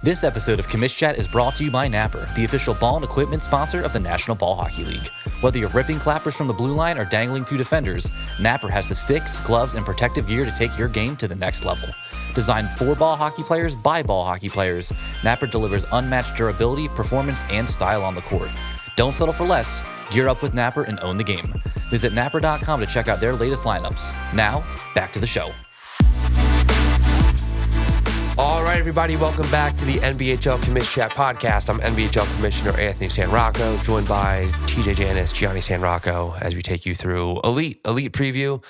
This episode of Commish Chat is brought to you by Napper, the official ball and equipment sponsor of the National Ball Hockey League. Whether you're ripping clappers from the blue line or dangling through defenders, Napper has the sticks, gloves, and protective gear to take your game to the next level. Designed for ball hockey players by ball hockey players, Napper delivers unmatched durability, performance, and style on the court. Don't settle for less. Gear up with Napper and own the game. Visit napper.com to check out their latest lineups. Now, back to the show. All right, everybody, welcome back to the NBHL Commish Chat Podcast. I'm NBHL Commissioner Anthony Sanrocco, joined by TJ Janus, Gianni Sanrocco, as we take you through Elite preview.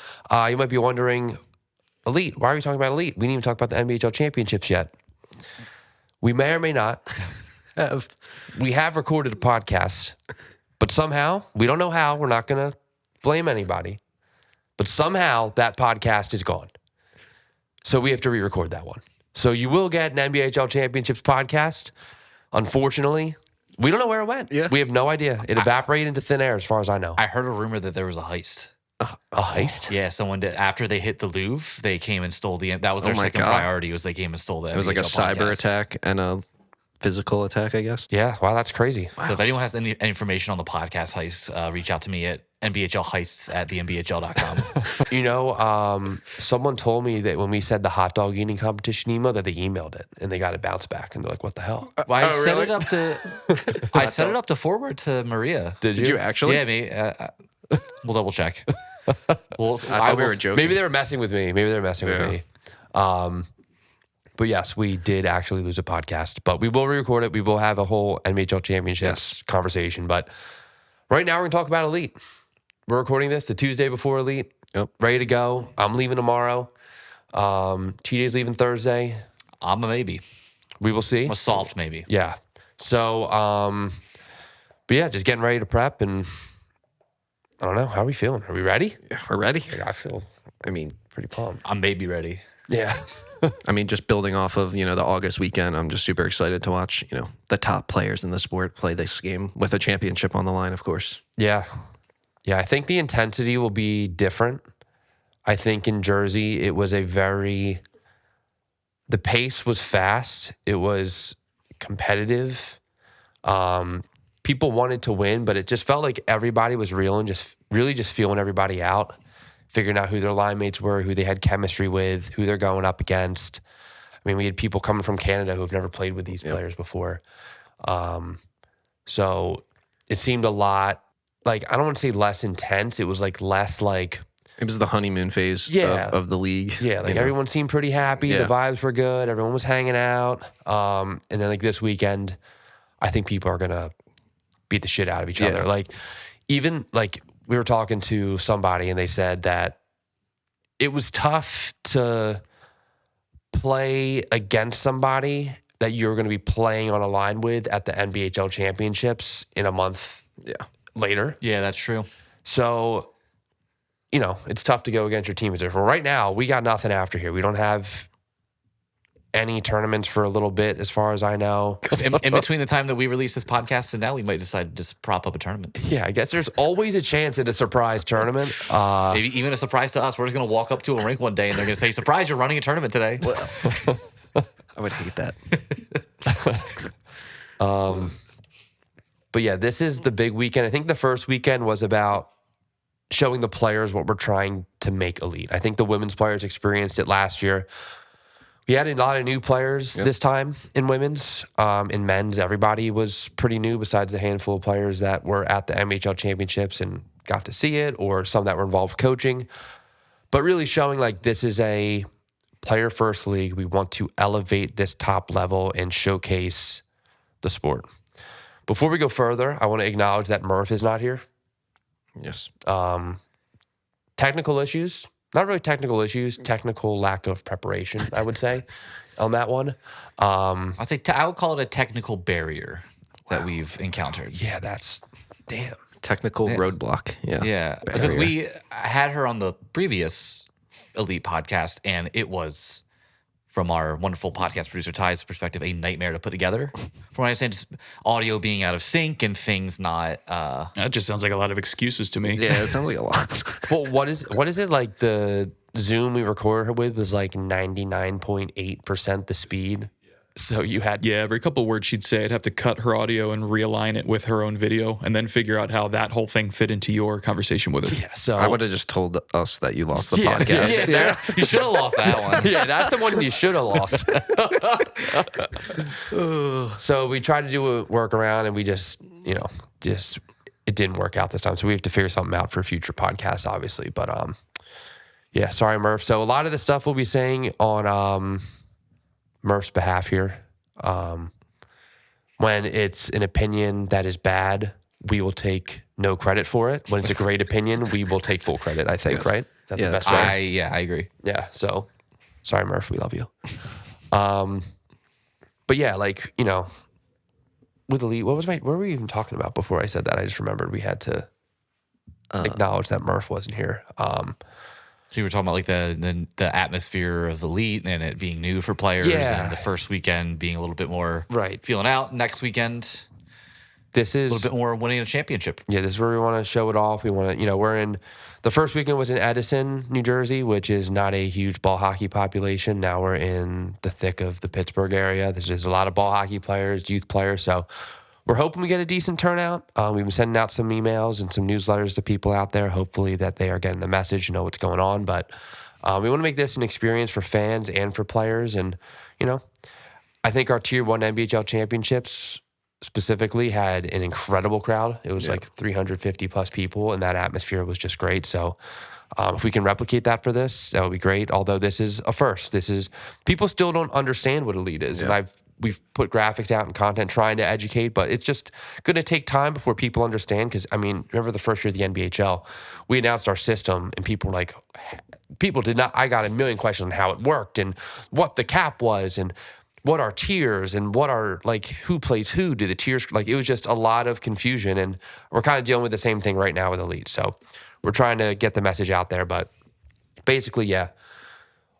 You might be wondering, Elite, why are we talking about Elite? We didn't even talk about the NBHL championships yet. We may or may not have. We have recorded a podcast, but somehow, we don't know how, we're not going to blame anybody, but somehow that podcast is gone. So we have to re-record that one. So you will get an NBHL Championships podcast. Unfortunately, we don't know where it went. Yeah. We have no idea. It evaporated into thin air as far as I know. I heard a rumor that there was a heist. A heist? Yeah, someone did. After they hit the Louvre, they came and stole the... That was their second priority, was they came and stole the It was like a cyber attack and a physical attack, I guess. Yeah, wow, that's crazy. Wow. So if anyone has any information on the podcast heist, reach out to me at nbhlheists@thembhl.com. You know, someone told me that when we said the hot dog eating competition email, that they emailed it and they got it bounced back, and they're like, "What the hell?" Well, I set it up to. I set it up to forward to Maria. Did you actually? Yeah, me. We'll double check. I thought we were joking. Maybe they were messing with me. With me. But yes, we did actually lose a podcast, but we will re-record it. We will have a whole NBHL Championships conversation. But right now, we're going to talk about Elite. We're recording this the Tuesday before Elite. Yep. Ready to go. I'm leaving tomorrow. TJ's leaving Thursday. I'm a maybe. We will see. I'm a soft maybe. Yeah. So, but yeah, just getting ready to prep, and I don't know. How are we feeling? Are we ready? Yeah, we're ready. I feel, pretty pumped. I'm maybe ready. Yeah. Just building off of, the August weekend, I'm just super excited to watch, the top players in the sport play this game with a championship on the line, of course. Yeah. Yeah, I think the intensity will be different. I think in Jersey, it was the pace was fast. It was competitive. People wanted to win, but it just felt like everybody was real and just feeling everybody out, figuring out who their line mates were, who they had chemistry with, who they're going up against. I mean, we had people coming from Canada who have never played with these players before. So it seemed a lot, I don't want to say less intense. It was less like... It was the honeymoon phase of the league. Yeah, everyone seemed pretty happy. Yeah. The vibes were good. Everyone was hanging out. And then this weekend, I think people are going to beat the shit out of each other. We were talking to somebody and they said that it was tough to play against somebody that you're going to be playing on a line with at the NBHL Championships in a month later. Yeah, that's true. So, it's tough to go against your teammates. For right now, we got nothing after here. We don't have any tournaments for a little bit, as far as I know. In between the time that we release this podcast and now, we might decide to just prop up a tournament. Yeah, I guess there's always a chance at a surprise tournament. Maybe even a surprise to us. We're just going to walk up to a rink one day and they're going to say, "Surprise, you're running a tournament today." I would hate that. But yeah, this is the big weekend. I think the first weekend was about showing the players what we're trying to make Elite. I think the women's players experienced it last year. We had a lot of new players this time in women's. In men's, everybody was pretty new besides the handful of players that were at the NBHL Championships and got to see it, or some that were involved coaching. But really showing this is a player-first league. We want to elevate this top level and showcase the sport. Before we go further, I want to acknowledge that Murph is not here. Yes. Technical issues. Not really technical issues, technical lack of preparation, I would say, on that one. I would call it a technical barrier that we've encountered. Yeah, that's damn. Technical roadblock. Yeah. Yeah. Barrier. Because we had her on the previous Elite podcast, and it was, from our wonderful podcast producer Ty's perspective, a nightmare to put together. From what I understand, just audio being out of sync and things not. That just sounds like a lot of excuses to me. Yeah, it sounds like a lot. Well, what is it like? The Zoom we recorded her with was 99.8% the speed. So you had every couple words she'd say, I'd have to cut her audio and realign it with her own video and then figure out how that whole thing fit into your conversation with her. Yeah, so I would have just told us that you lost the Yeah, podcast. yeah. You should have lost that one. Yeah, that's the one you should have lost. So we tried to do a workaround and we just it didn't work out this time. So we have to figure something out for future podcasts, obviously. But yeah, sorry, Murph. So a lot of the stuff we'll be saying on Murph's behalf here. When it's an opinion that is bad, we will take no credit for it. When it's a great opinion, we will take full credit, I think, right? That's the best way. I agree. Yeah, so sorry, Murph, we love you. But yeah, like, with Elite, what were we even talking about before I said that? I just remembered we had to acknowledge that Murph wasn't here. So you were talking about like the atmosphere of the Elite and it being new for players, and the first weekend being a little bit more feeling out. Next weekend, this is a little bit more winning a championship. Yeah, this is where we want to show it off. We want to, we're in the first weekend was in Edison, New Jersey, which is not a huge ball hockey population. Now we're in the thick of the Pittsburgh area. There's a lot of ball hockey players, youth players. So we're hoping we get a decent turnout. We've been sending out some emails and some newsletters to people out there, hopefully that they are getting the message, know what's going on. But we want to make this an experience for fans and for players. And, I think our Tier 1 NBHL championships specifically had an incredible crowd. It was like 350 plus people, and that atmosphere was just great. So if we can replicate that for this, that would be great. Although this is a first. People still don't understand what Elite is. And we've put graphics out and content trying to educate, but it's just going to take time before people understand. Because, remember the first year of the NBHL, we announced our system and people were like, I got a million questions on how it worked and what the cap was and what are tiers and what are, like, who plays who, do the tiers, like, it was just a lot of confusion. And we're kind of dealing with the same thing right now with Elite. So we're trying to get the message out there, but basically,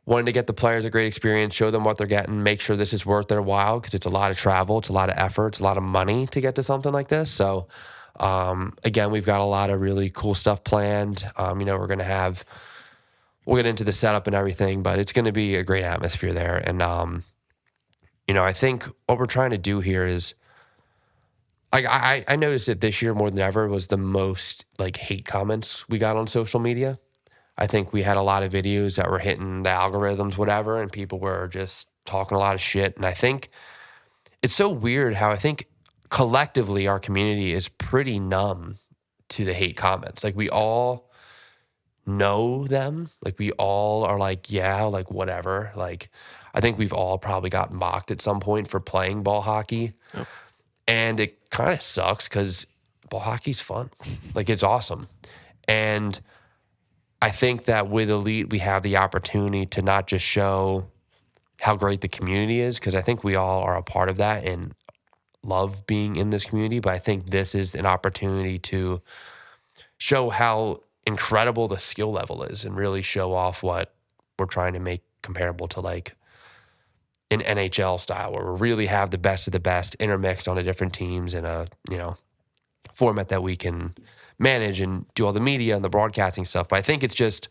wanting to get the players a great experience, show them what they're getting, make sure this is worth their while because it's a lot of travel, it's a lot of effort, it's a lot of money to get to something like this. So, again, we've got a lot of really cool stuff planned. We'll get into the setup and everything, but it's going to be a great atmosphere there. And, I think what we're trying to do here is, like, I noticed it this year more than ever was the most, like, hate comments we got on social media. I think we had a lot of videos that were hitting the algorithms, whatever, and people were just talking a lot of shit. And I think it's so weird how I think collectively our community is pretty numb to the hate comments. Like, we all know them. Like, we all are like, like, whatever. Like, I think we've all probably gotten mocked at some point for playing ball hockey. Yep. And it kind of sucks because ball hockey's fun. Like, it's awesome. And I think that with Elite, we have the opportunity to not just show how great the community is, because I think we all are a part of that and love being in this community, but I think this is an opportunity to show how incredible the skill level is and really show off what we're trying to make comparable to, like, an NHL style where we really have the best of the best intermixed on the different teams in a, format that we can manage and do all the media and the broadcasting stuff. But I think it's just,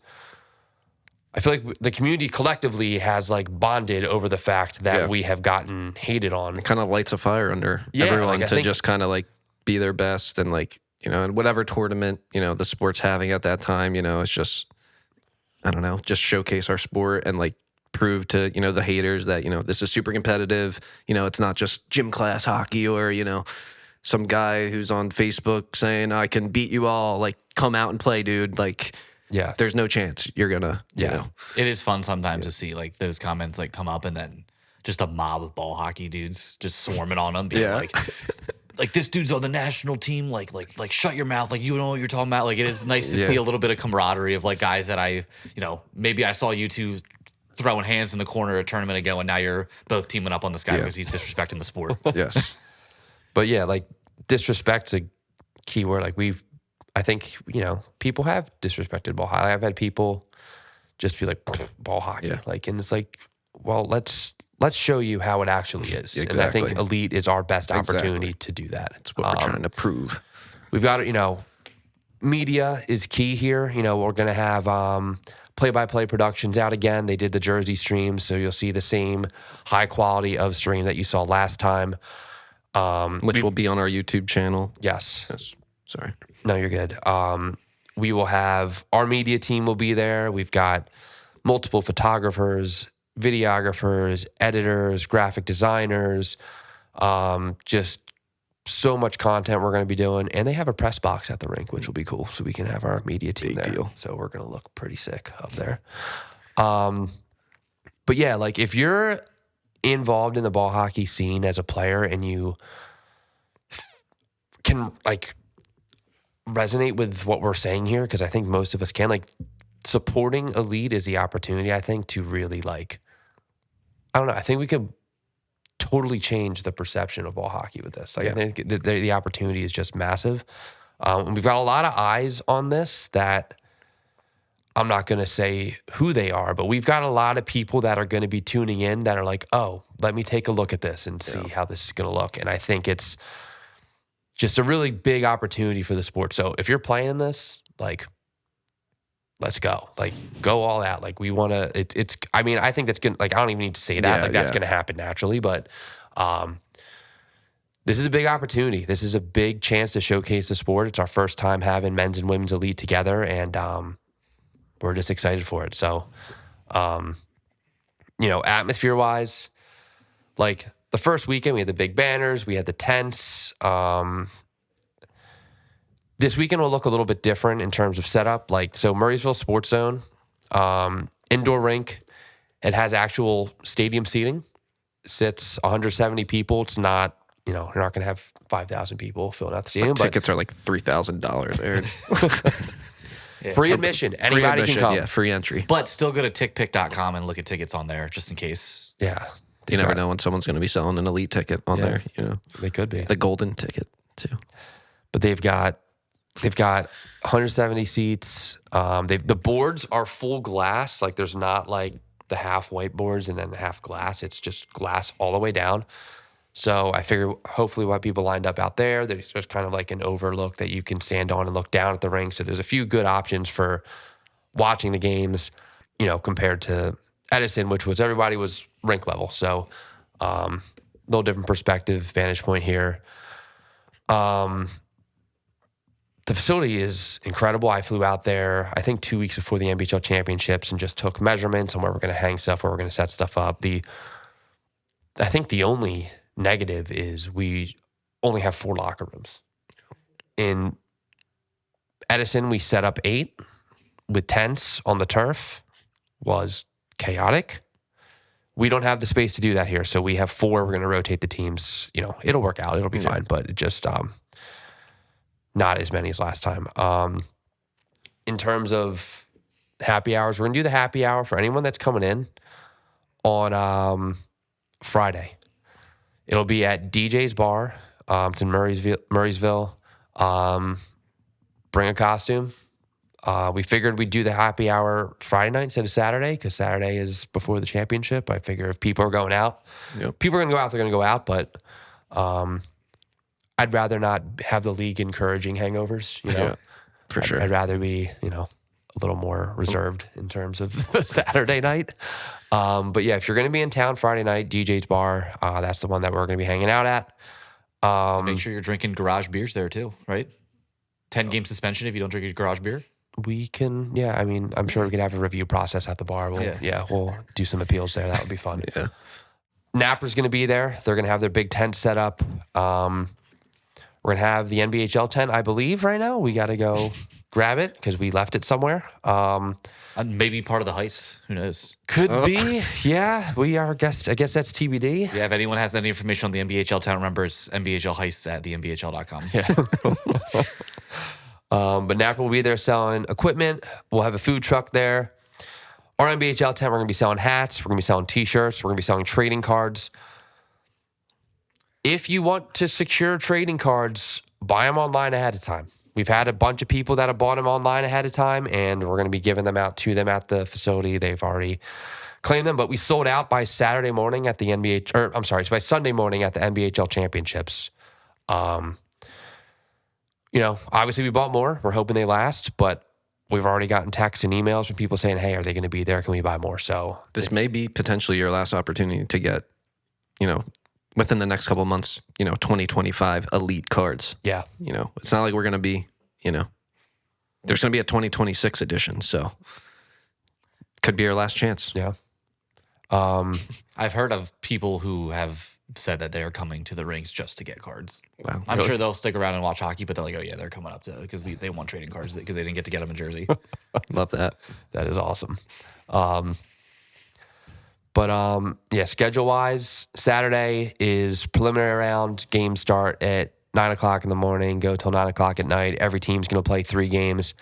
I feel like the community collectively has, like, bonded over the fact that we have gotten hated on. It kind of lights a fire under everyone to just kind of, like, be their best and, like, in whatever tournament, the sport's having at that time, it's just, I don't know, just showcase our sport and, like, prove to, the haters that, this is super competitive. It's not just gym class hockey or, some guy who's on Facebook saying, I can beat you all, like, come out and play, dude. Like, there's no chance you're gonna, you know. It is fun sometimes to see, like, those comments, like, come up and then just a mob of ball hockey dudes just swarming on them, being like, this dude's on the national team, like, shut your mouth, like, you know what you're talking about. Like, it is nice to see a little bit of camaraderie of, like, guys that I, maybe I saw you two throwing hands in the corner a tournament ago, and now you're both teaming up on this guy because he's disrespecting the sport. Yes. But yeah, like, disrespect's a key word. Like, I think, people have disrespected ball hockey. I've had people just be like, ball hockey. Yeah. Like, and it's like, well, let's show you how it actually is. Exactly. And I think Elite is our best opportunity to do that. It's what we're trying to prove. We've got, media is key here. You know, we're going to have play-by-play productions out again. They did the jersey stream, so you'll see the same high quality of stream that you saw last time. Which will be on our YouTube channel. Yes. Sorry. No, you're good. We will have, our media team will be there. We've got multiple photographers, videographers, editors, graphic designers, just so much content we're going to be doing. And they have a press box at the rink, which will be cool. So we can have our media team there. Deal. So we're going to look pretty sick up there. But yeah, like if you're involved in the ball hockey scene as a player and you can like resonate with what we're saying here, because I think most of us can, like supporting Elite is the opportunity, I think, to really like, I don't know, I think we could totally change the perception of ball hockey with this. Like, I think the opportunity is just massive. And we've got a lot of eyes on this that I'm not going to say who they are, but we've got a lot of people that are going to be tuning in that are like, oh, let me take a look at this and see how this is going to look. And I think it's just a really big opportunity for the sport. So if you're playing in this, like, let's go. Like, go all out. Like, we want to, it's, I mean, I think that's going to, like, I don't even need to say that. That's going to happen naturally. But this is a big opportunity. This is a big chance to showcase the sport. It's our first time having men's and women's elite together. And we're just excited for it. So, you know, atmosphere-wise, like, the first weekend, we had the big banners, we had the tents. This weekend will look a little bit different in terms of setup. Like, so Murrysville Sports Zone, indoor rink, it has actual stadium seating. Sits 170 people. It's not, you know, you're not going to have 5,000 people filling out the stadium. But tickets are like $3,000, Aaron. Free admission. Anybody can come. Yeah, free entry. But still go to tickpick.com and look at tickets on there just in case. Yeah. You never know when someone's going to be selling an elite ticket on there, you know. They could be. The golden ticket, too. But they've got 170 seats. The boards are full glass. Like, there's not like the half whiteboards and then half glass. It's just glass all the way down. So I figure hopefully we'll have people lined up out there. There's just kind of like an overlook that you can stand on and look down at the rink. So there's a few good options for watching the games, you know, compared to Edison, which was everybody was rink level. So little different perspective, vantage point here. The facility is incredible. I flew out there, I think 2 weeks before the NBHL championships and just took measurements on where we're going to hang stuff, where we're going to set stuff up. I think the only negative is we only have 4 locker rooms. In Edison, we set up 8 with tents on the turf. Was chaotic. We don't have the space to do that here. So we have 4. We're going to rotate the teams. You know, it'll work out. It'll be fine. But it just not as many as last time. In terms of happy hours, we're going to do the happy hour for anyone that's coming in on Friday. It'll be at DJ's Bar. It's in Murrysville. Bring a costume. We figured we'd do the happy hour Friday night instead of Saturday because Saturday is before the championship. I figure if people are going out, people are going to go out, they're going to go out. But I'd rather not have the league encouraging hangovers, you know. Yeah, for sure. I'd rather be, you know, a little more reserved in terms of the Saturday night. But yeah, if you're going to be in town Friday night, DJ's Bar, that's the one that we're going to be hanging out at. Make sure you're drinking garage beers there too, right? 10-game suspension if you don't drink your garage beer. We can, yeah. I mean, I'm sure we could have a review process at the bar. We'll do some appeals there. That would be fun. Yeah. Napper's going to be there. They're going to have their big tent set up. We're going to have the NBHL tent, I believe, right now. We got to go grab it because we left it somewhere. Maybe part of the heist. Who knows? Could be. Yeah, we are. I guess that's TBD. Yeah, if anyone has any information on the NBHL tent, remember it's NBHL heists at thenbhl.com. Yeah. But Napper will be there selling equipment. We'll have a food truck there. Our NBHL tent, we're going to be selling hats. We're going to be selling T-shirts. We're going to be selling trading cards. If you want to secure trading cards, buy them online ahead of time. We've had a bunch of people that have bought them online ahead of time, and we're going to be giving them out to them at the facility. They've already claimed them, but we sold out by Saturday morning at the by Sunday morning at the NBHL championships. obviously we bought more. We're hoping they last, but we've already gotten texts and emails from people saying, hey, are they going to be there? Can we buy more? So this may be potentially your last opportunity to get, within the next couple of months, 2025 elite cards. Yeah. It's not like we're going to be, there's going to be a 2026 edition. So could be our last chance. Yeah. I've heard of people who have said that they are coming to the rinks just to get cards. Wow, I'm really? Sure they'll stick around and watch hockey, but they're like, oh yeah, they're coming up to because they want trading cards because they didn't get to get them in Jersey. Love that. That is awesome. Schedule wise, Saturday is preliminary round. Games start at 9 o'clock in the morning, go till 9 o'clock at night. Every team's going to play 3 games.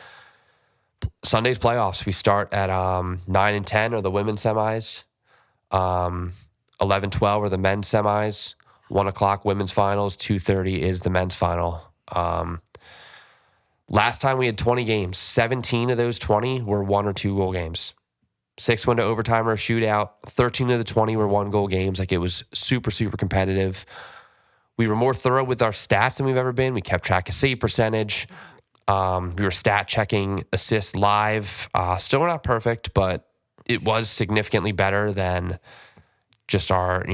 Sunday's playoffs. We start at 9 and 10 are the women's semis. 11-12 are the men's semis. 1 o'clock women's finals. 2:30 is the men's final. Last time we had 20 games. 17 of those 20 were 1 or 2 goal games. 6 went to overtime or a shootout. 13 of the 20 were 1 goal games. Like, it was super, super competitive. We were more thorough with our stats than we've ever been. We kept track of save percentage. We were stat checking assists live. Still not perfect, but it was significantly better than just our,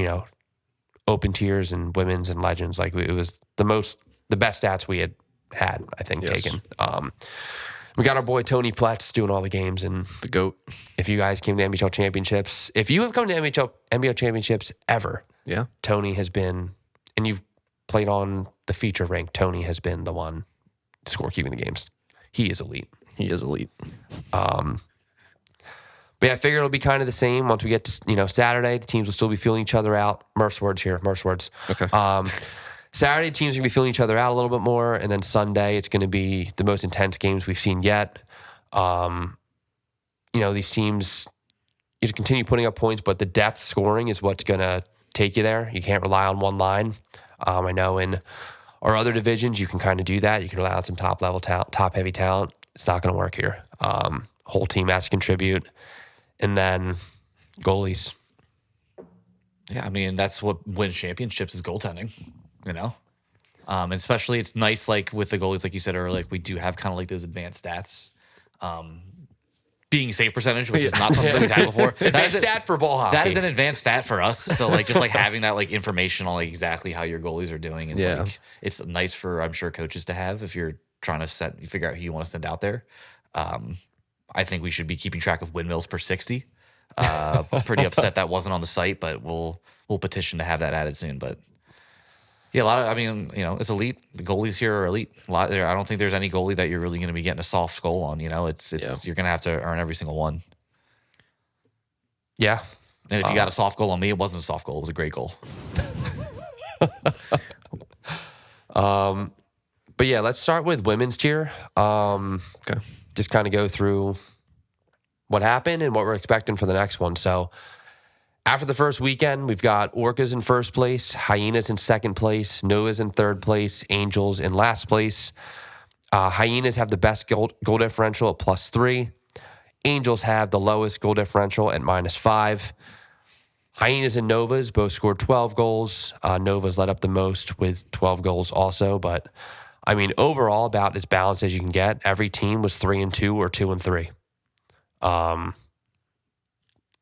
open tiers and women's and legends. Like, it was the best stats we had, I think, yes. taken. We got our boy Tony Pletz doing all the games, and the GOAT. If you guys came to NHL championships, if you have come to NBA championships ever, yeah, Tony has been, and you've played on the feature rank, Tony has been the one scorekeeping the games. He is elite. He is elite. But yeah, I figure it'll be kind of the same once we get to, Saturday. The teams will still be feeling each other out. Murph's words here, Murph's words. Okay. Saturday, teams are going to be feeling each other out a little bit more. And then Sunday, it's going to be the most intense games we've seen yet. These teams, you just continue putting up points, but the depth scoring is what's going to take you there. You can't rely on one line. I know in our other divisions, you can kind of do that. You can rely on some top-level talent, top-heavy talent. It's not going to work here. Whole team has to contribute. And then goalies. Yeah, I mean, that's what wins championships is goaltending, And especially it's nice, like, with the goalies, like you said earlier, like, we do have kind of like those advanced stats. Being save percentage, which is not something we've had before. Advanced stat for ball hockey. That is an advanced stat for us. So, like, just like having that, like, information on, like, exactly how your goalies are doing is like, it's nice for, I'm sure, coaches to have if you're trying to figure out who you want to send out there. I think we should be keeping track of windmills per 60. Pretty upset that wasn't on the site, but we'll petition to have that added soon. But yeah, it's elite. The goalies here are elite. I don't think there's any goalie that you're really going to be getting a soft goal on. You're going to have to earn every single one. Yeah. And if you got a soft goal on me, it wasn't a soft goal. It was a great goal. But yeah, let's start with women's tier. Okay. Just kind of go through what happened and what we're expecting for the next one. So after the first weekend, we've got Orcas in first place, Hyenas in second place, Novas in third place, Angels in last place. Hyenas have the best goal differential at +3. Angels have the lowest goal differential at -5. Hyenas and Novas both scored 12 goals. Novas led up the most with 12 goals also. But, I mean, overall, about as balanced as you can get. Every team was 3-2 or 2-3. I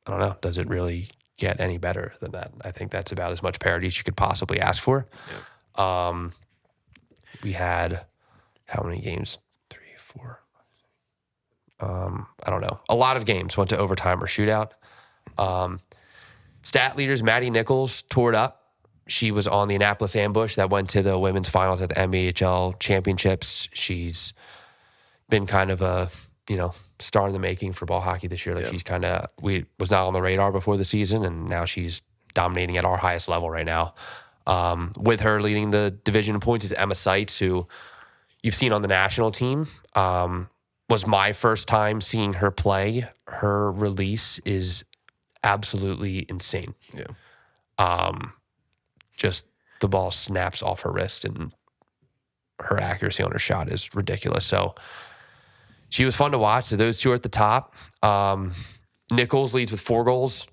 don't know. Does it really get any better than that? I think that's about as much parity as you could possibly ask for. Yeah. We had how many games? 3, 4. I don't know. A lot of games went to overtime or shootout. Stat leaders, Maddie Nichols toured up. She was on the Annapolis Ambush that went to the women's finals at the NBHL championships. She's been kind of a, star in the making for ball hockey this year. Like, she's was not on the radar before the season, and now she's dominating at our highest level right now. With her leading the division in points is Emma Seitz, who you've seen on the national team. Was my first time seeing her play. Her release is absolutely insane. Yeah. Just the ball snaps off her wrist, and her accuracy on her shot is ridiculous. So she was fun to watch. So those two are at the top. Nichols leads with 4 goals.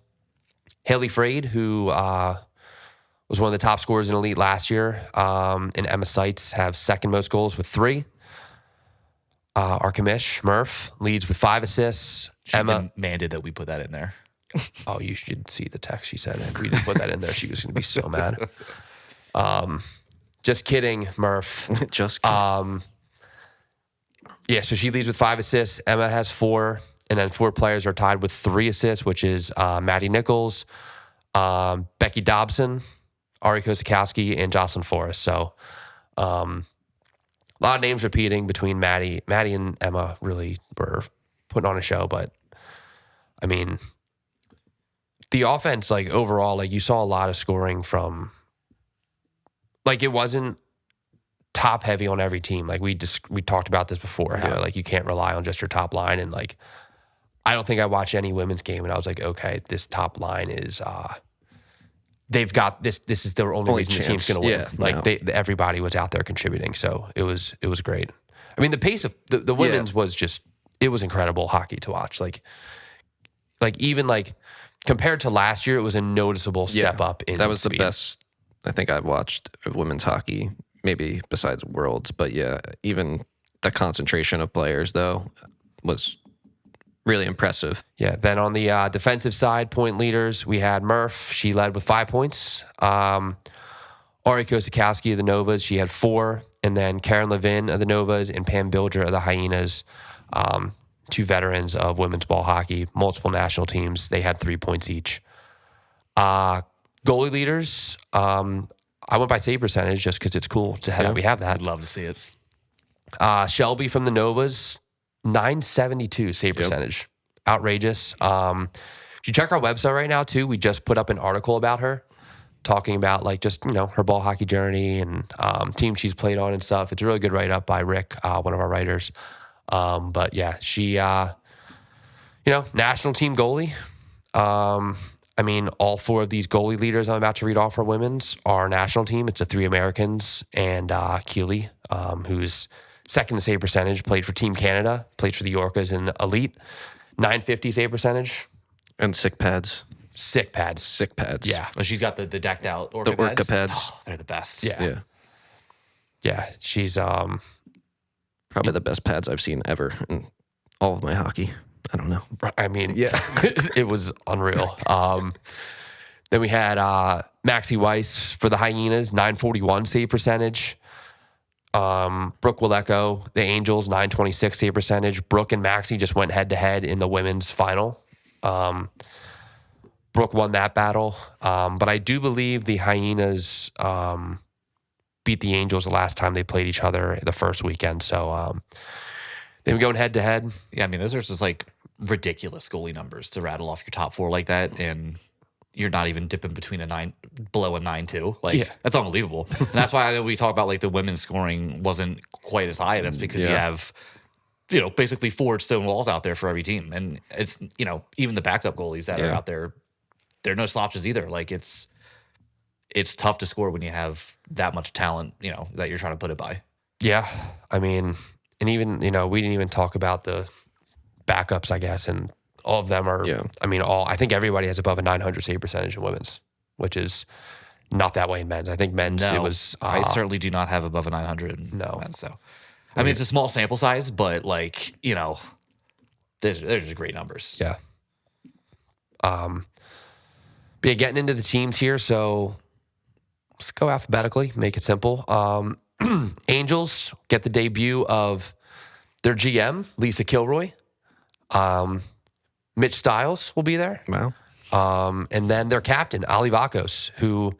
Haley Frade, who was one of the top scorers in Elite last year, and Emma Seitz have second most goals with 3. our commish, Murph, leads with 5 assists. She Emma demanded that we put that in there. Oh, you should see the text she said. If we didn't put that in there, she was going to be so mad. Just kidding, Murph. Just kidding. Yeah, so she leads with 5 assists. Emma has 4, and then 4 players are tied with 3 assists, which is Maddie Nichols, Becky Dobson, Ari Kosakowski, and Jocelyn Forrest. So a lot of names repeating between Maddie and Emma. Really were putting on a show, but I mean, the offense, like overall, like you saw a lot of scoring from, like it wasn't top heavy on every team. Like we talked about this before, how like you can't rely on just your top line. And like, I don't think I watched any women's game and I was like, okay, this top line is, they've got this. This is the only reason the team's going to win. Yeah, like everybody was out there contributing. So it was great. I mean, the pace of the women's was just, it was incredible hockey to watch. Like even like compared to last year, it was a noticeable step up in that was speed. the best I think I've watched of women's hockey, maybe besides Worlds. But yeah, even the concentration of players though was really impressive. Yeah. Then on the defensive side, point leaders, we had Murph. She led with 5 points. Ari Kosakowski of the Novas, she had 4. And then Karen Levin of the Novas and Pam Bilger of the Hyenas, 2 veterans of women's ball hockey, multiple national teams. They had 3 points each. Goalie leaders, I went by save percentage just because it's cool to have that. We have that. I'd love to see it. Shelby from the Novas, 972 save percentage. Outrageous. If you check our website right now too, we just put up an article about her, talking about like just, her ball hockey journey and team she's played on and stuff. It's a really good write-up by Rick, one of our writers. But yeah, she, national team goalie. I mean, all 4 of these goalie leaders I'm about to read off for women's are national team. It's the 3 Americans and Keeley, who's second in save percentage, played for Team Canada, played for the Yorkas in Elite, 950 save percentage. And sick pads. Sick pads. Sick pads. Yeah. Well, she's got the decked out Orca pads. Orca pads. Oh, they're the best. Yeah. Yeah. She's Probably the best pads I've seen ever in all of my hockey. I don't know. I mean, it was unreal. Then we had Maxie Weiss for the Hyenas, 941 save percentage. Brooke Willecko, the Angels, 926 save percentage. Brooke and Maxie just went head-to-head in the women's final. Brooke won that battle. But I do believe the Hyenas beat the Angels the last time they played each other the first weekend. So they were going head-to-head. Yeah, I mean, those are just like ridiculous goalie numbers to rattle off your top 4 like that, and you're not even dipping between below a 9-2. Like, that's unbelievable. And that's why we talk about like the women's scoring wasn't quite as high. That's because you have, basically 4 stone walls out there for every team, and it's even the backup goalies that are out there, they're no slouches either. Like it's tough to score when you have that much talent, that you're trying to put it by. Yeah, I mean, and even we didn't even talk about the backups, I guess, and all of them are. Yeah. I mean, I think everybody has above a 900 save percentage in women's, which is not that way in men's. I think men's it was. I certainly do not have above a 900 in men's. So, I mean, it's a small sample size, but like there's just great numbers. Yeah. But yeah, getting into the teams here, so let's go alphabetically, make it simple. Angels get the debut of their GM, Lisa Kilroy. Mitch Stiles will be there. Wow. And then their captain, Ali Vakos, who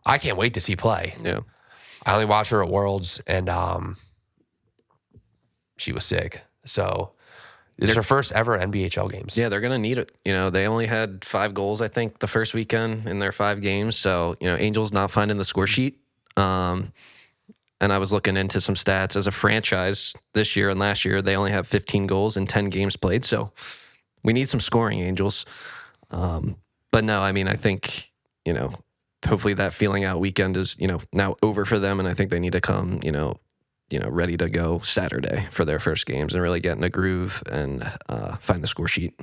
I can't wait to see play. Yeah. I only watched her at Worlds, and she was sick. So this is her first ever NBHL games. Yeah, they're going to need it. They only had 5 goals, I think, the first weekend in their 5 games. So, Angels not finding the score sheet. And I was looking into some stats as a franchise this year and last year. They only have 15 goals in 10 games played. So we need some scoring, Angels. But no, I mean, I think, hopefully that feeling out weekend is, now over for them. And I think they need to come, ready to go Saturday for their first games and really get in a groove and find the score sheet.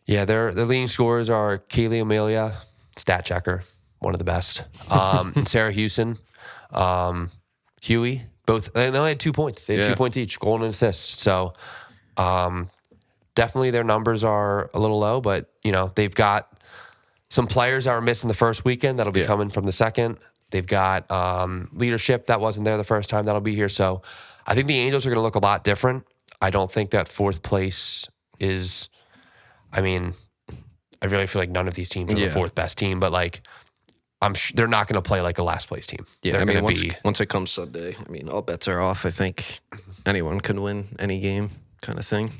Yeah, their leading scorers are Kaylee Amelia, stat checker, one of the best. And Sarah Hewson. Huey, Both, and they only had 2 points. They had 2 points each, goal and assist. So definitely their numbers are a little low, but, they've got some players that were missing the first weekend that'll be coming from the second. They've got leadership that wasn't there the first time that'll be here. So I think the Angels are going to look a lot different. I don't think that fourth place is, I really feel like none of these teams are the fourth best team, but like, they're not going to play like a last place team. Yeah, once it comes Sunday, all bets are off. I think anyone can win any game kind of thing.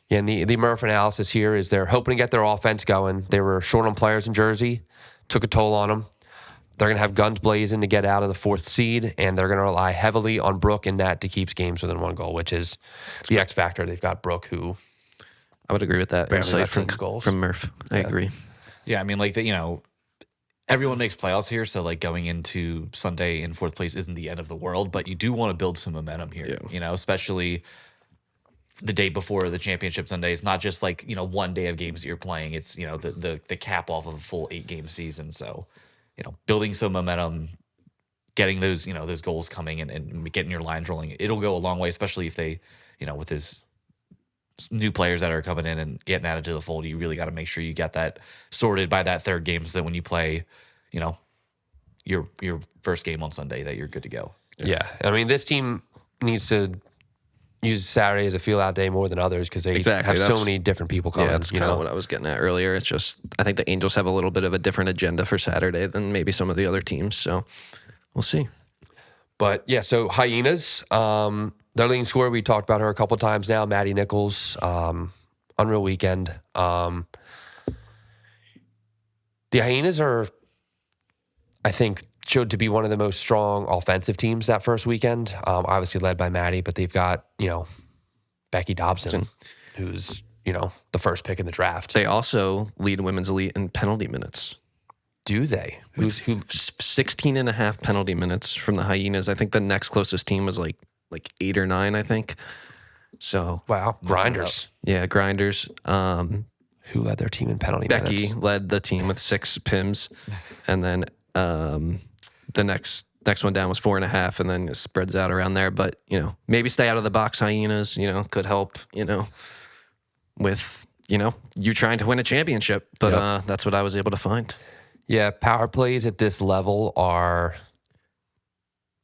Yeah, and the Murph analysis here is they're hoping to get their offense going. They were short on players in Jersey, took a toll on them. They're going to have guns blazing to get out of the fourth seed, and they're going to rely heavily on Brooke and Nat to keep games within 1 goal, which is the X factor. They've got Brooke, who I would agree with that insight from Murph. I agree. Yeah, everyone makes playoffs here, so like going into Sunday in fourth place isn't the end of the world, but you do want to build some momentum here, especially the day before the championship Sunday. It's not just like, one day of games that you're playing. It's, the cap off of a full 8-game season. So, building some momentum, getting those, those goals coming and getting your lines rolling, it'll go a long way, especially if they, with his new players that are coming in and getting added to the fold. You really got to make sure you get that sorted by that third game so that when you play, your first game on Sunday, that you're good to go. Yeah. This team needs to use Saturday as a feel-out day more than others because they have so many different people coming. Yeah, that's kind of what I was getting at earlier. It's just I think the Angels have a little bit of a different agenda for Saturday than maybe some of the other teams. So we'll see. But, yeah, so Hyenas, their leading scorer, we talked about her a couple times now, Maddie Nichols, unreal weekend. The Hyenas are, I think, showed to be one of the most strong offensive teams that first weekend. Obviously led by Maddie, but they've got, Becky Dobson, who's, the first pick in the draft. They also lead women's elite in penalty minutes. Do they? Who 16 and a half penalty minutes from the Hyenas. I think the next closest team was like 8 or 9, I think. So wow, Grinders. Yeah, Grinders. Who led their team in penalty minutes? Becky led the team with 6 PIMs, and then the next one down was 4.5, and then it spreads out around there. But maybe stay out of the box, Hyenas. Could help. With you trying to win a championship. But that's what I was able to find. Yeah, power plays at this level are.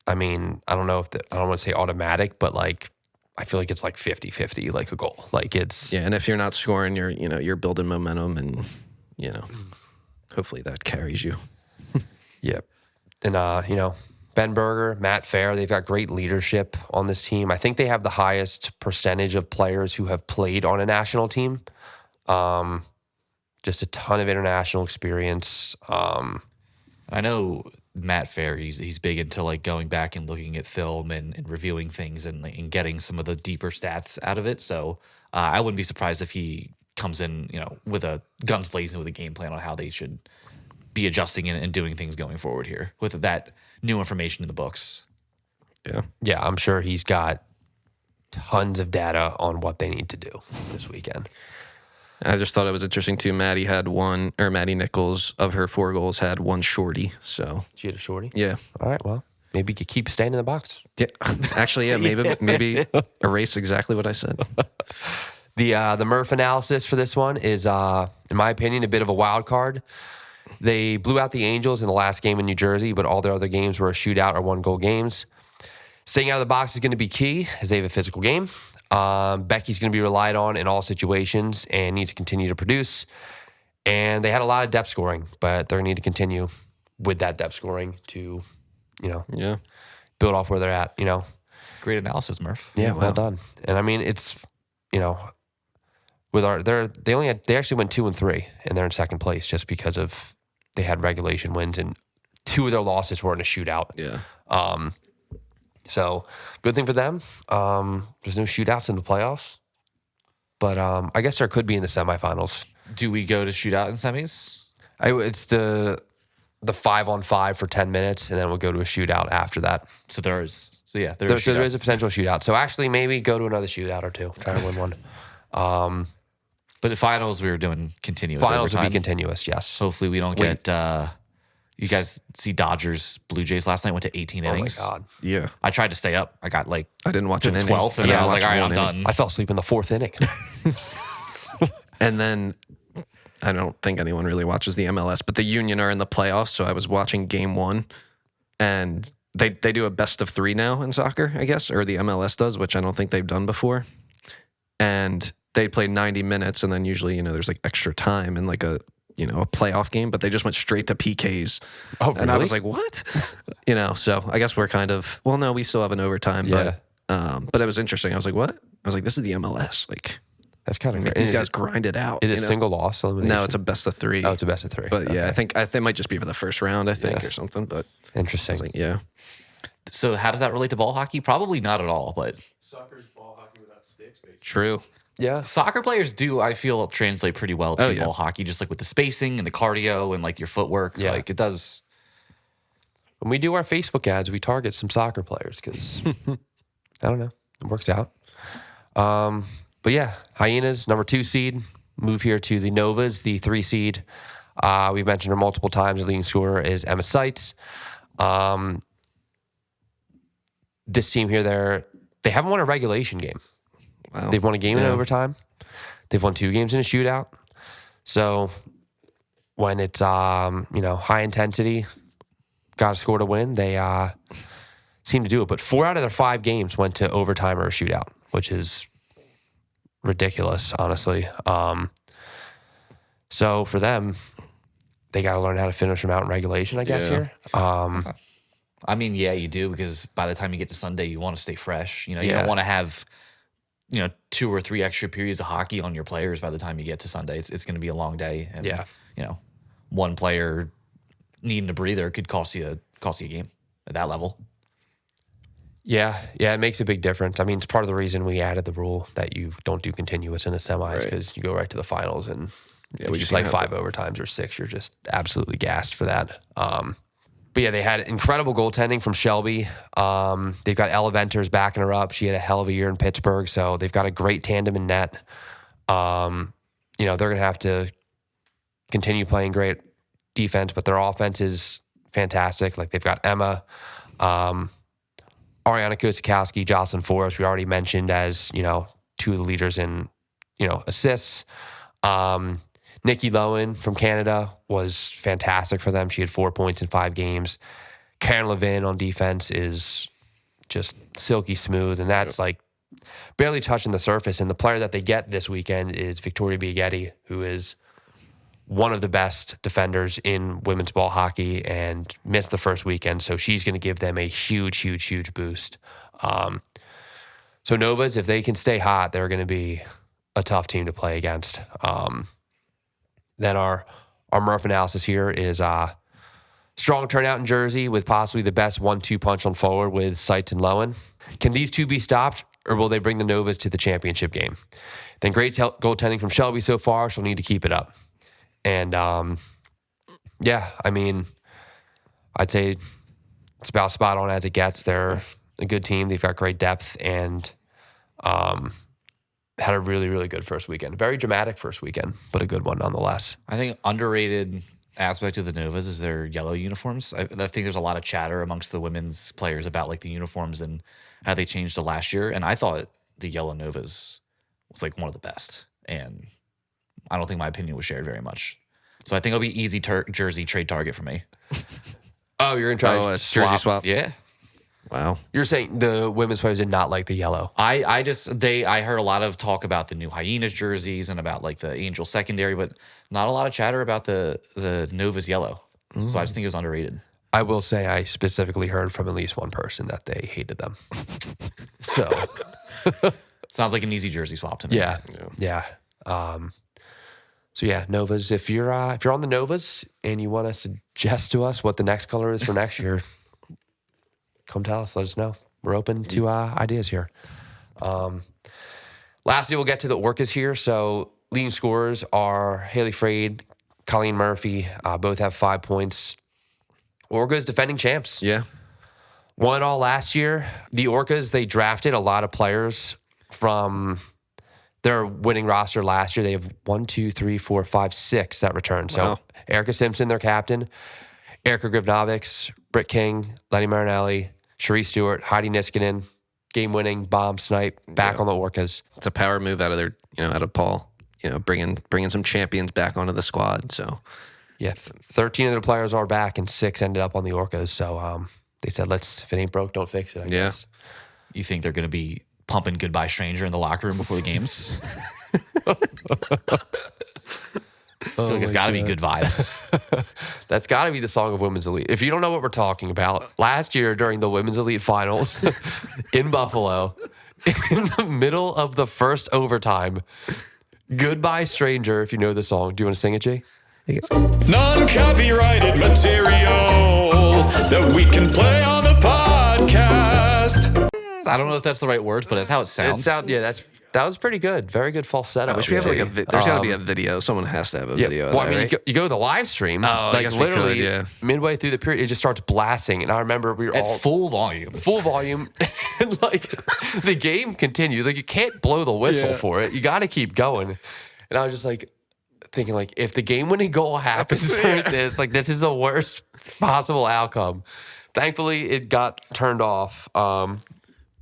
I don't know if I don't want to say automatic, but like I feel like it's like 50-50, like a goal. Like it's and if you're not scoring, you're building momentum, and hopefully that carries you. Yeah. And, Ben Berger, Matt Fair, they've got great leadership on this team. I think they have the highest percentage of players who have played on a national team. Just a ton of international experience. I know Matt Fair, he's big into like going back and looking at film and reviewing things and getting some of the deeper stats out of it. So I wouldn't be surprised if he comes in, with a guns blazing with a game plan on how they should be adjusting and doing things going forward here with that new information in the books. Yeah, I'm sure he's got tons of data on what they need to do this weekend. I just thought it was interesting too. Maddie Nichols, of her 4 goals, had 1 shorty. So she had a shorty? Yeah. All right, well, maybe you could keep staying in the box. Yeah. Actually, yeah, maybe erase exactly what I said. The Murph analysis for this one is, in my opinion, a bit of a wild card. They blew out the Angels in the last game in New Jersey, but all their other games were a shootout or 1-goal games. Staying out of the box is going to be key as they have a physical game. Becky's going to be relied on in all situations and needs to continue to produce. And they had a lot of depth scoring, but they're going to need to continue with that depth scoring to, build off where they're at, Great analysis, Murph. Yeah, well done. And it's, with they actually went 2-3 and they're in second place just because of they had regulation wins and 2 of their losses were in a shootout. Yeah. So good thing for them. There's no shootouts in the playoffs, but I guess there could be in the semifinals. Do we go to shootout in semis? It's the 5-on-5 for 10 minutes, and then we'll go to a shootout after that. So there is a potential shootout. So actually, maybe go to another shootout or 2, try to win one. But the finals we were doing continuous. Finals will be continuous, yes. Hopefully we don't get You guys see Dodgers Blue Jays last night? Went to 18 innings. Oh my God. Yeah. I tried to stay up. I got I didn't watch to an the inning. 12th, and then I was like, all right, I'm done. I fell asleep in the 4th inning. And then I don't think anyone really watches the MLS, but the Union are in the playoffs. So I was watching game 1, and they do a best of 3 now in soccer, I guess, or the MLS does, which I don't think they've done before. And they played 90 minutes, and then usually, there's like extra time and like a playoff game, but they just went straight to PKs. Oh, really? And I was like, what? So I guess we're kind of, well, no, we still have an overtime, but it was interesting. I was like, what? I was like, this is the MLS. Like, that's kind of great. These guys grind it out. Is it single loss elimination? No, it's a best of 3. Oh, it's a best of 3. But yeah, I think it might just be for the first round, I think, or something. But interesting. I was like, yeah. So how does that relate to ball hockey? Probably not at all, but Soccer's ball hockey without sticks, basically. True. Yeah. Soccer players do, I feel, translate pretty well to ball hockey, just like with the spacing and the cardio and like your footwork. Yeah. Like it does. When we do our Facebook ads, we target some soccer players because I don't know, it works out. But yeah, Hyenas, number 2 seed, move here to the Novas, the 3 seed. We've mentioned her multiple times. The leading scorer is Emma Seitz. This team here, they haven't won a regulation game. Wow. They've won a game in overtime. They've won 2 games in a shootout. So when it's high intensity, got to score to win, they seem to do it. But 4 out of their 5 games went to overtime or a shootout, which is ridiculous, honestly. So for them, they got to learn how to finish them out in regulation, I guess, here. I mean, yeah, you do, because by the time you get to Sunday, you want to stay fresh. You don't want to have 2 or 3 extra periods of hockey on your players by the time you get to Sunday. It's going to be a long day, and one player needing a breather could cost you a game at that level. Yeah, it makes a big difference. I mean, it's part of the reason we added the rule that you don't do continuous in the semis, because you go right to the finals, and if you play 5 overtimes or 6, you're just absolutely gassed for that. But yeah, they had incredible goaltending from Shelby. They've got Ella Venters backing her up. She had a hell of a year in Pittsburgh, so they've got a great tandem in net. They're going to have to continue playing great defense, but their offense is fantastic. Like, they've got Emma, Ariana Kusikowski, Jocelyn Forrest, we already mentioned as, 2 of the leaders in, assists. Nikki Lowen from Canada was fantastic for them. She had 4 points in 5 games. Karen Levin on defense is just silky smooth, and that's like barely touching the surface. And the player that they get this weekend is Victoria Biaghetti, who is one of the best defenders in women's ball hockey and missed the first weekend. So she's going to give them a huge, huge, huge boost. So Novas, if they can stay hot, they're going to be a tough team to play against. Then our Murph analysis here is strong turnout in Jersey with possibly the best 1-2 punch on forward with Seitz and Lowen. Can these 2 be stopped, or will they bring the Novas to the championship game? Then great goaltending from Shelby so far. She'll need to keep it up. And I mean, I'd say it's about spot on as it gets. They're a good team. They've got great depth, and had a really, really good first weekend. Very dramatic first weekend, but a good one nonetheless. I think underrated aspect of the Novas is their yellow uniforms. I think there's a lot of chatter amongst the women's players about like the uniforms and how they changed to last year. And I thought the yellow Novas was like one of the best. And I don't think my opinion was shared very much. So I think it'll be easy jersey trade target for me. Oh, you're going to try to jersey swap? Yeah. Wow. You're saying the women's players did not like the yellow. I heard a lot of talk about the new Hyenas jerseys and about like the Angel secondary, but not a lot of chatter about the Novas yellow. So I just think it was underrated. I will say I specifically heard from at least one person that they hated them. So sounds like an easy jersey swap to me. Yeah. So yeah, Novas. If you're on the Novas and you want to suggest to us what the next color is for next year, come tell us. Let us know. We're open to ideas here. Lastly, we'll get to the Orcas here. So leading scorers are Haley Frade, Colleen Murphy. Both have 5 points. Orcas defending champs. Yeah. Won all last year. The Orcas, they drafted a lot of players from their winning roster last year. They have 6 that returned. So Wow. Erica Simpson, their captain. Erica Grivnovics, Britt King, Lenny Marinelli, Cherie Stewart, Heidi Niskanen, game-winning bomb snipe back on the Orcas. It's a power move out of their, out of Paul, bringing some champions back onto the squad. So, yeah, 13 of their players are back, and 6 ended up on the Orcas. So they said, if it ain't broke, don't fix it, I guess. You think they're going to be pumping Goodbye Stranger in the locker room before the games? I feel like it's got to be good vibes. That's got to be the song of Women's Elite. If you don't know what we're talking about, last year during the Women's Elite Finals in Buffalo, in the middle of the first overtime, Goodbye Stranger, if you know the song. Do you want to sing it, Jay? Non-copyrighted material that we can play on the podcast. I don't know if that's the right words, but that's how it sounds. That was pretty good. Very good falsetto. I wish we have there's got to be a video. Someone has to have a video. Well, of that, right? you go to the live stream. I guess literally midway through the period, it just starts blasting, and I remember we were at all full volume, and the game continues. Like you can't blow the whistle for it. You got to keep going. And I was just thinking if the game-winning goal happens like this is the worst possible outcome. Thankfully, it got turned off.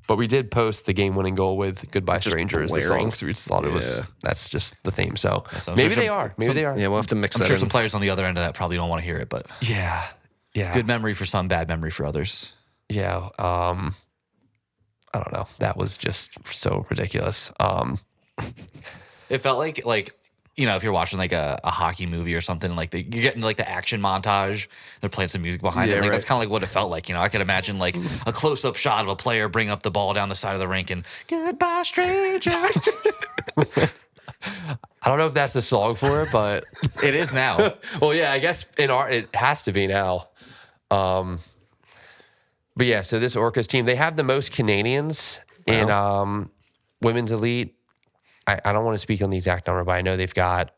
But we did post the game-winning goal with "Goodbye Stranger" as the song because we just thought that's just the theme. So maybe they are. Maybe they are. Yeah, we'll have to mix I'm that sure in. some players on the other end of that probably don't want to hear it, but Yeah. good memory for some, bad memory for others. Yeah. I don't know. That was just so ridiculous. It felt like if you're watching a hockey movie or something, you're getting the action montage, they're playing some music behind it. That's kind of what it felt like. I could imagine a close-up shot of a player bring up the ball down the side of the rink and "Goodbye, Stranger." I don't know if that's the song for it, but it is now. Well, yeah, I guess it has to be now. But yeah, so this Orcas team, they have the most Canadians in Women's Elite. I don't want to speak on the exact number, but I know they've got,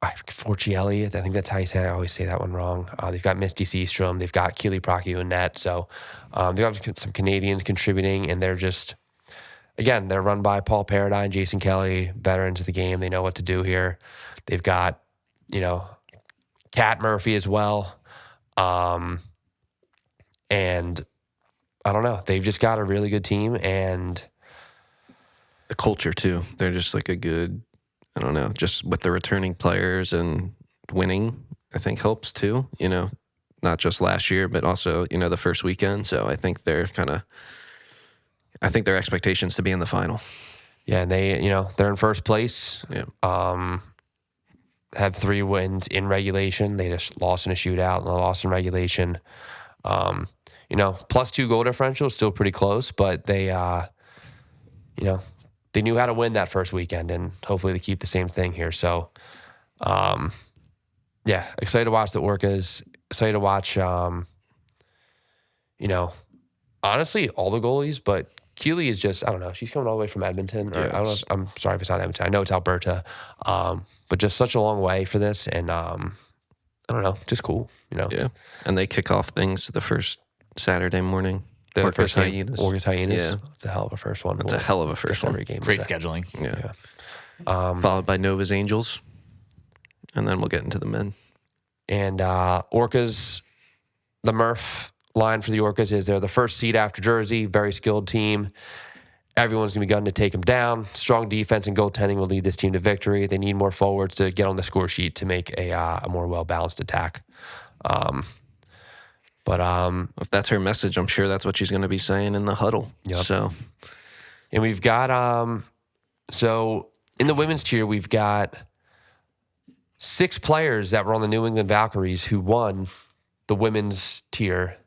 Forcielli. I think that's how you say it. I always say that one wrong. They've got Misty Seastrom. They've got Keely Procchio in net. So they've got some Canadians contributing, and they're just, again, they're run by Paul Paradine, Jason Kelly, veterans of the game. They know what to do here. They've got, Kat Murphy as well. And I don't know. They've just got a really good team, and The culture too. They're just a good, I don't know, just with the returning players and winning, I think helps too, not just last year, but also, the first weekend. So I think they're their expectations to be in the final. Yeah. And they, they're in first place. Yeah. Had 3 wins in regulation. They just lost in a shootout and lost in regulation. +2 goal differential is still pretty close, but they, they knew how to win that first weekend, and hopefully they keep the same thing here. So, excited to watch the Orcas. Excited to watch, honestly, all the goalies, but Keely is just, I don't know, she's coming all the way from Edmonton. Or, I don't know. I'm sorry if it's not Edmonton. I know it's Alberta, but just such a long way for this, and I don't know, just cool, Yeah, and they kick off things the first Saturday morning. The first Hyenas. Orcas Hyenas. Yeah. It's a hell of a first one. It's a hell of a first one. Every game. Great scheduling. Yeah. Followed by Nova's Angels, and then we'll get into the men. And Orcas, the Murph line for the Orcas is they're the first seed after Jersey, very skilled team. Everyone's going to be gunning to take them down. Strong defense and goaltending will lead this team to victory. They need more forwards to get on the score sheet to make a more well-balanced attack. But if that's her message, I'm sure that's what she's going to be saying in the huddle. Yep. So, and we've got so in the women's tier, we've got 6 players that were on the New England Valkyries who won the women's tier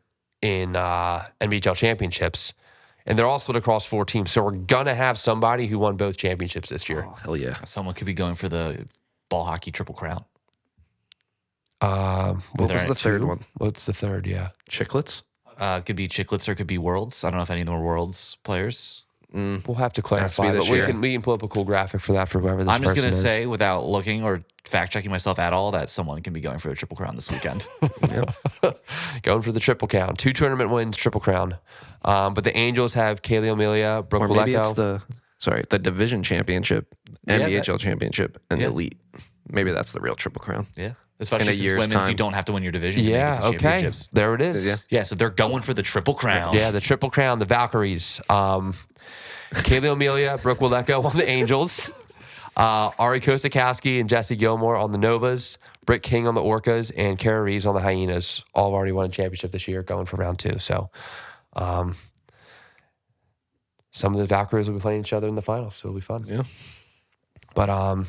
in NBHL championships, and they're all split across 4 teams. So we're gonna have somebody who won both championships this year. oh, hell yeah. Someone could be going for the ball hockey triple crown. What was the third one? What's the third? Yeah, Chicklets? Could be Chicklets or could be Worlds. I don't know if any of them are Worlds players. we'll have to clarify. this But we year. can pull up a cool graphic for that for whoever this I'm just person going to is. say, without looking or fact checking myself at all, that someone can be going for the triple crown this weekend. Going for the triple crown. 2 tournament wins, triple crown. But the Angels have Kaylee Amelia, Brooke Or maybe it's Boleko. the division championship, Yeah, NBHL championship, and yeah. elite. maybe that's the real Triple Crown. Yeah. Especially in a since year's women's, time. you don't have to win your division. to make it Yeah, to okay. championships. There it is. Yeah. Yeah, so they're going for the Triple Crown. Yeah, the Triple Crown, the Valkyries. Kaylee Amelia, Brooke Waleko on the Angels. Ari Kosakowski and Jesse Gilmore on the Novas. Britt King on the Orcas. And Kara Reeves on the Hyenas. All already won a championship this year, going for round 2. So some of the Valkyries will be playing each other in the finals, so it'll be fun. Yeah. But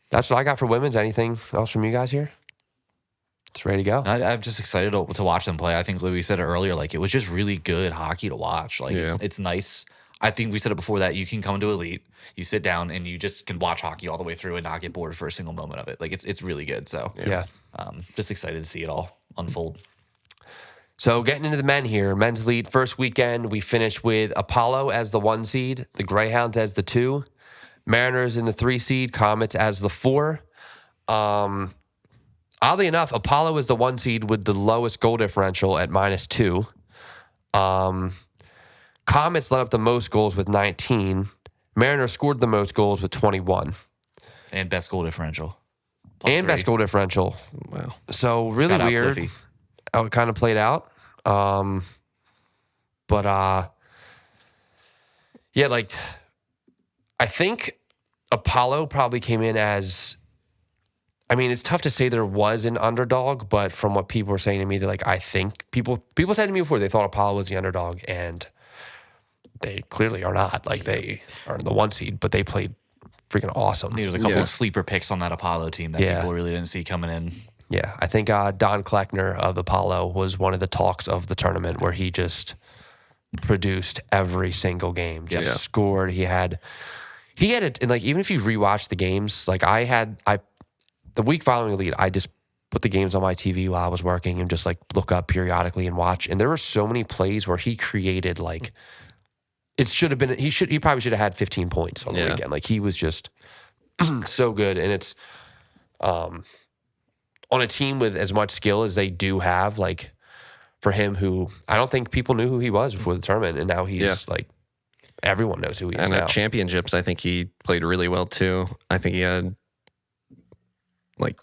that's what I got for women's. Anything else from you guys here? It's ready to go. I'm just excited to watch them play. I think Louis said it earlier. Like, it was just really good hockey to watch. Like, it's nice. I think we said it before that you can come to Elite, you sit down, and you just can watch hockey all the way through and not get bored for a single moment of it. Like, it's really good. So, Yeah. Just excited to see it all unfold. So getting into the men here, men's lead first weekend, we finished with Apollo as the 1 seed, the Greyhounds as the 2, Mariners in the 3 seed, Comets as the 4. Oddly enough, Apollo is the 1 seed with the lowest goal differential at -2. Comets led up the most goals with 19. Mariners scored the most goals with 21. And best goal differential. And best goal differential. Wow. So really Shout out weird Cliffy. how it kind of played out. Yeah, like, I think Apollo probably came in as, I mean, it's tough to say there was an underdog, but from what people were saying to me, they're like, I think people said to me before they thought Apollo was the underdog, and they clearly are not. Like, they are in the 1 seed, but they played freaking awesome. There was a couple of sleeper picks on that Apollo team that people really didn't see coming in. Yeah, I think Don Kleckner of Apollo was one of the talks of the tournament where he just produced every single game, just scored. He had it, and like, even if you rewatch the games, like the week following Elite, I just put the games on my TV while I was working and just like look up periodically and watch. And there were so many plays where he created, like, it should have been, he probably should have had 15 points on the weekend. Like, he was just so good. And it's on a team with as much skill as they do have, like, for him, who I don't think people knew who he was before the tournament, and now he's like, everyone knows who he is and now. at championships, I think he played really well too. I think he had like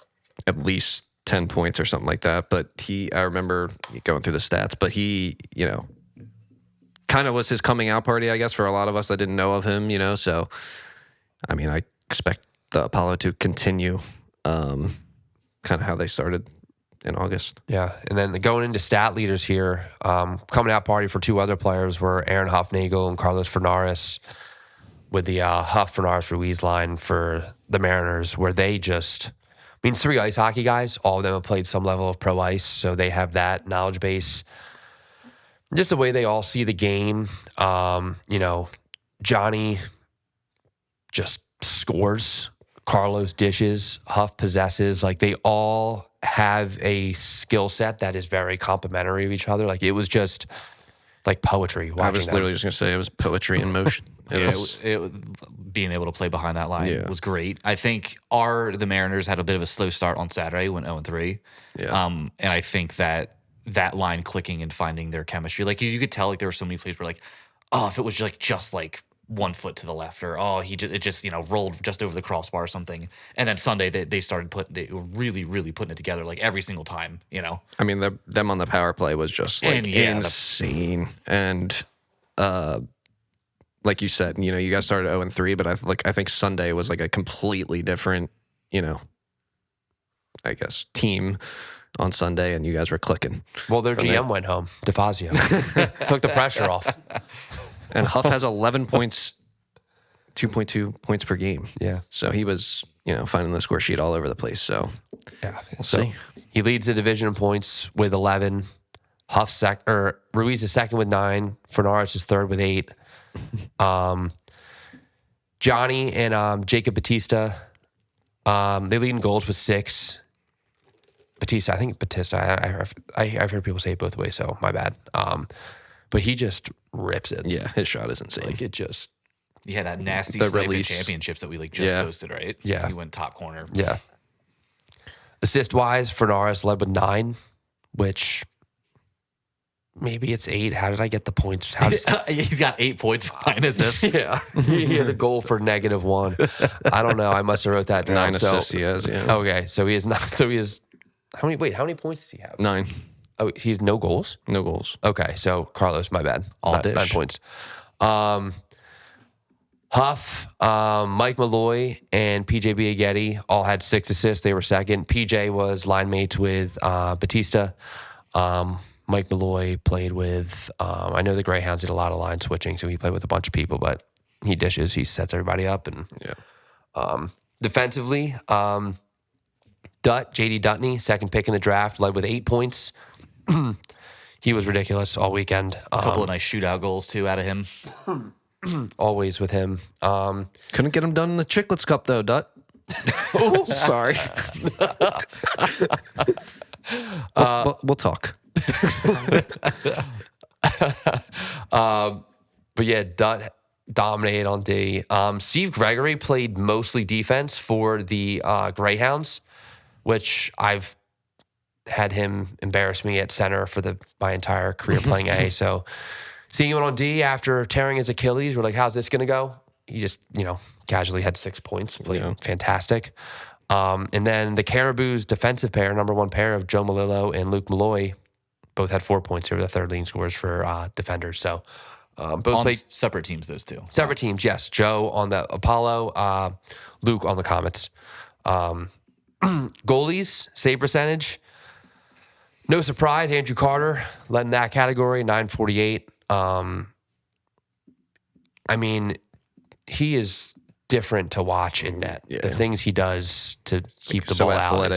at least 10 points or something like that. But I remember going through the stats, but he, kind of was his coming out party, I guess, for a lot of us that didn't know of him, So, I mean, I expect the Apollo to continue kind of how they started in August. Yeah, and then going into stat leaders here, coming out party for 2 other players were Aaron Huffnagel and Carlos Fernares, with the Huff Fernares Ruiz line for the Mariners, where they just, I mean, 3 ice hockey guys, all of them have played some level of pro ice, so they have that knowledge base. Just the way they all see the game, Johnny just scores, Carlos dishes, Huff possesses, like, they all have a skill set that is very complementary of each other. Like, it was just like poetry watching I was literally just going to say it was poetry in motion. Being able to play behind that line was great. I think the Mariners had a bit of a slow start on Saturday, went 0-3. Yeah. And I think that line clicking and finding their chemistry, like, you could tell, like, there were so many plays where, like, oh, if it was just like 1 foot to the left, or it just rolled just over the crossbar or something. And then Sunday they started they were really, really putting it together, like, every single time. I mean, them on the power play was just like insane. And like you said, you guys started 0-3, but I think Sunday was like a completely different, I guess, team on Sunday, and you guys were clicking. Well, their GM went home, DeFazio, took the pressure off. And Huff has 11 points, 2.2 points per game. Yeah. So he was, finding the score sheet all over the place. So we'll see. He leads the division in points with 11. Ruiz is second with 9. Fernares is third with 8. Johnny and Jacob Batista, they lead in goals with 6. Batista, I've heard people say it both ways, so my bad. But he just rips it. Yeah, his shot is insane. Like, it just... Yeah, that nasty snipe in championships that we just posted, right? Yeah. He went top corner. Yeah. Assist-wise, Fernares led with 9, which maybe it's 8. How did I get the points? He's got 8 points behind assist. Yeah, he had a goal for -1. I don't know. I must have wrote that down. 9 assists he has. Yeah. Okay, so he is not. So he is. How many points does he have? 9. Oh, he's no goals. No goals. Okay, so Carlos, my bad. All dish. 9 points. Huff, Mike Malloy, and PJ Biaghetti all had 6 assists. They were second. PJ was line mates with Batista. Mike Malloy played with, I know the Greyhounds did a lot of line switching, so he played with a bunch of people, but he dishes, he sets everybody up. And defensively, JD Dutney, second pick in the draft, led with 8 points. He was ridiculous all weekend. A couple of nice shootout goals, too, out of him. Always with him. Couldn't get him done in the Chicklets Cup, though, Dut. Sorry. We'll talk. But yeah, Dutt dominated on D. Steve Gregory played mostly defense for the Greyhounds, which I've had him embarrass me at center for my entire career playing A. So seeing him on D after tearing his Achilles, we're like, how's this going to go? He just, casually had 6 points, played fantastic. And then the Caribous defensive pair, number 1 pair of Joe Malillo and Luke Malloy, both had 4 points. They were the third leading scorers for defenders. So both on played separate teams, those two. Separate teams, yes. Joe on the Apollo, Luke on the Comets. Goalies, save percentage. No surprise, Andrew Carter led in that category, 948. I mean, he is different to watch in net. Yeah. The things he does to keep the ball out,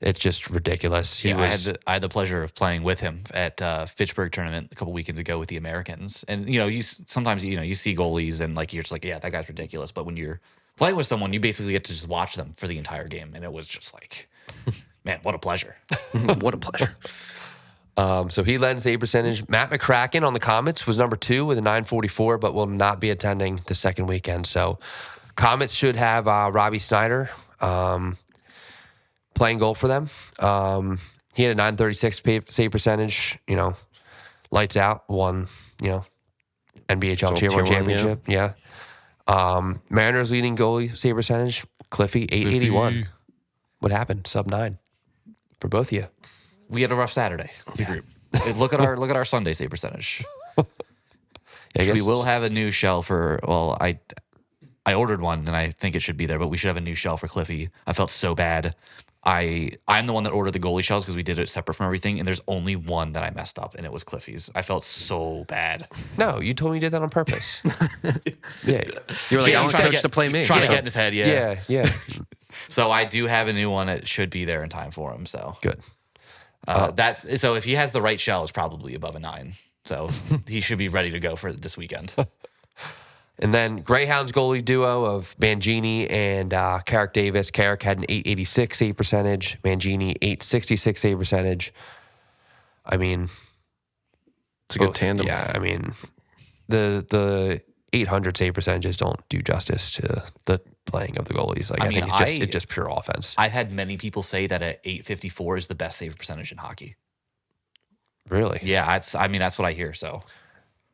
it's just ridiculous. I had the pleasure of playing with him at Fitchburg tournament a couple weekends ago with the Americans. And sometimes you see goalies and you're just like, yeah, that guy's ridiculous. But when you're playing with someone, you basically get to just watch them for the entire game, and it was just like, man, what a pleasure. What a pleasure. So he led in save percentage. Matt McCracken on the Comets was number 2 with a 944, but will not be attending the second weekend. So Comets should have Robbie Snyder playing goal for them. He had a 936 save percentage, lights out, won, NBHL Tier 1 championship. Yeah. Mariners leading goalie save percentage, Cliffy, 881. What happened? Sub-9 for both of you. We had a rough Saturday. The group. Look at our Sunday save percentage. We will have a new shell for. Well, I ordered one and I think it should be there, but we should have a new shell for Cliffy. I felt so bad. I'm the one that ordered the goalie shells because we did it separate from everything, and there's only one that I messed up, and it was Cliffy's. I felt so bad. No, you told me you did that on purpose. Yeah, you were like, I want coach to play me. Trying to get in his head. Yeah. So I do have a new one. It should be there in time for him. So good. So if he has the right shell, it's probably above a 9. So he should be ready to go for this weekend. And then Greyhounds goalie duo of Mangini and Carrick Davis. Carrick had an 886 save percentage. Mangini 866 save percentage. I mean, it's a good tandem. Yeah, I mean, the 800 save percentages don't do justice to the playing of the goalies. I think it's just pure offense. I've had many people say that at 854 is the best save percentage in hockey. Really? Yeah, that's what I hear. So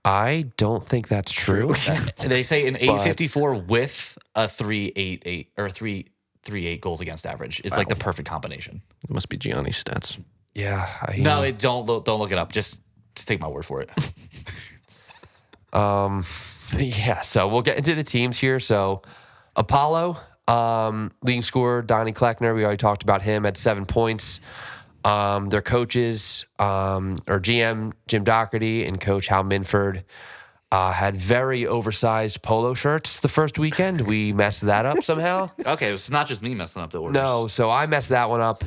I don't think that's true. They say an 854 with a 388 or 338 goals against average is like the perfect combination. It must be Gianni's stats. Yeah. Don't look it up. Just take my word for it. Yeah. So we'll get into the teams here. So Apollo, leading scorer Donnie Kleckner. We already talked about him at 7 points. Their coaches, or GM Jim Doherty and coach Hal Minford, had very oversized polo shirts the first weekend. We messed that up somehow. Okay, it's not just me messing up the orders. No, so I messed that one up.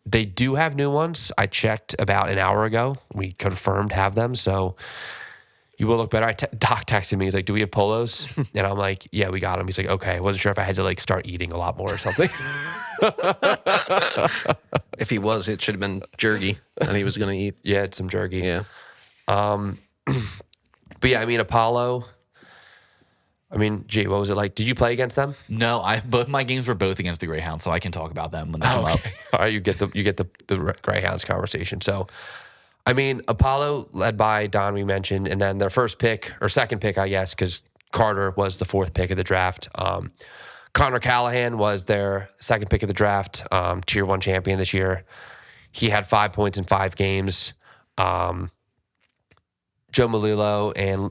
They do have new ones. I checked about an hour ago. We confirmed have them, so you will look better. Doc texted me. He's like, do we have polos? And I'm like, yeah, we got them. He's like, okay. I wasn't sure if I had to start eating a lot more or something. If he was, it should have been jerky and he was going to eat. Yeah, it's some jerky. Yeah. But yeah, I mean, Apollo, what was it like? Did you play against them? No, both my games were both against the Greyhounds, so I can talk about them when they come up. All right, you get the Greyhounds conversation. So I mean, Apollo led by Don, we mentioned, and then their first pick, or second pick, I guess, because Carter was the fourth pick of the draft. Connor Callahan was their second pick of the draft, Tier 1 champion this year. He had 5 points in 5 games. Joe Malillo and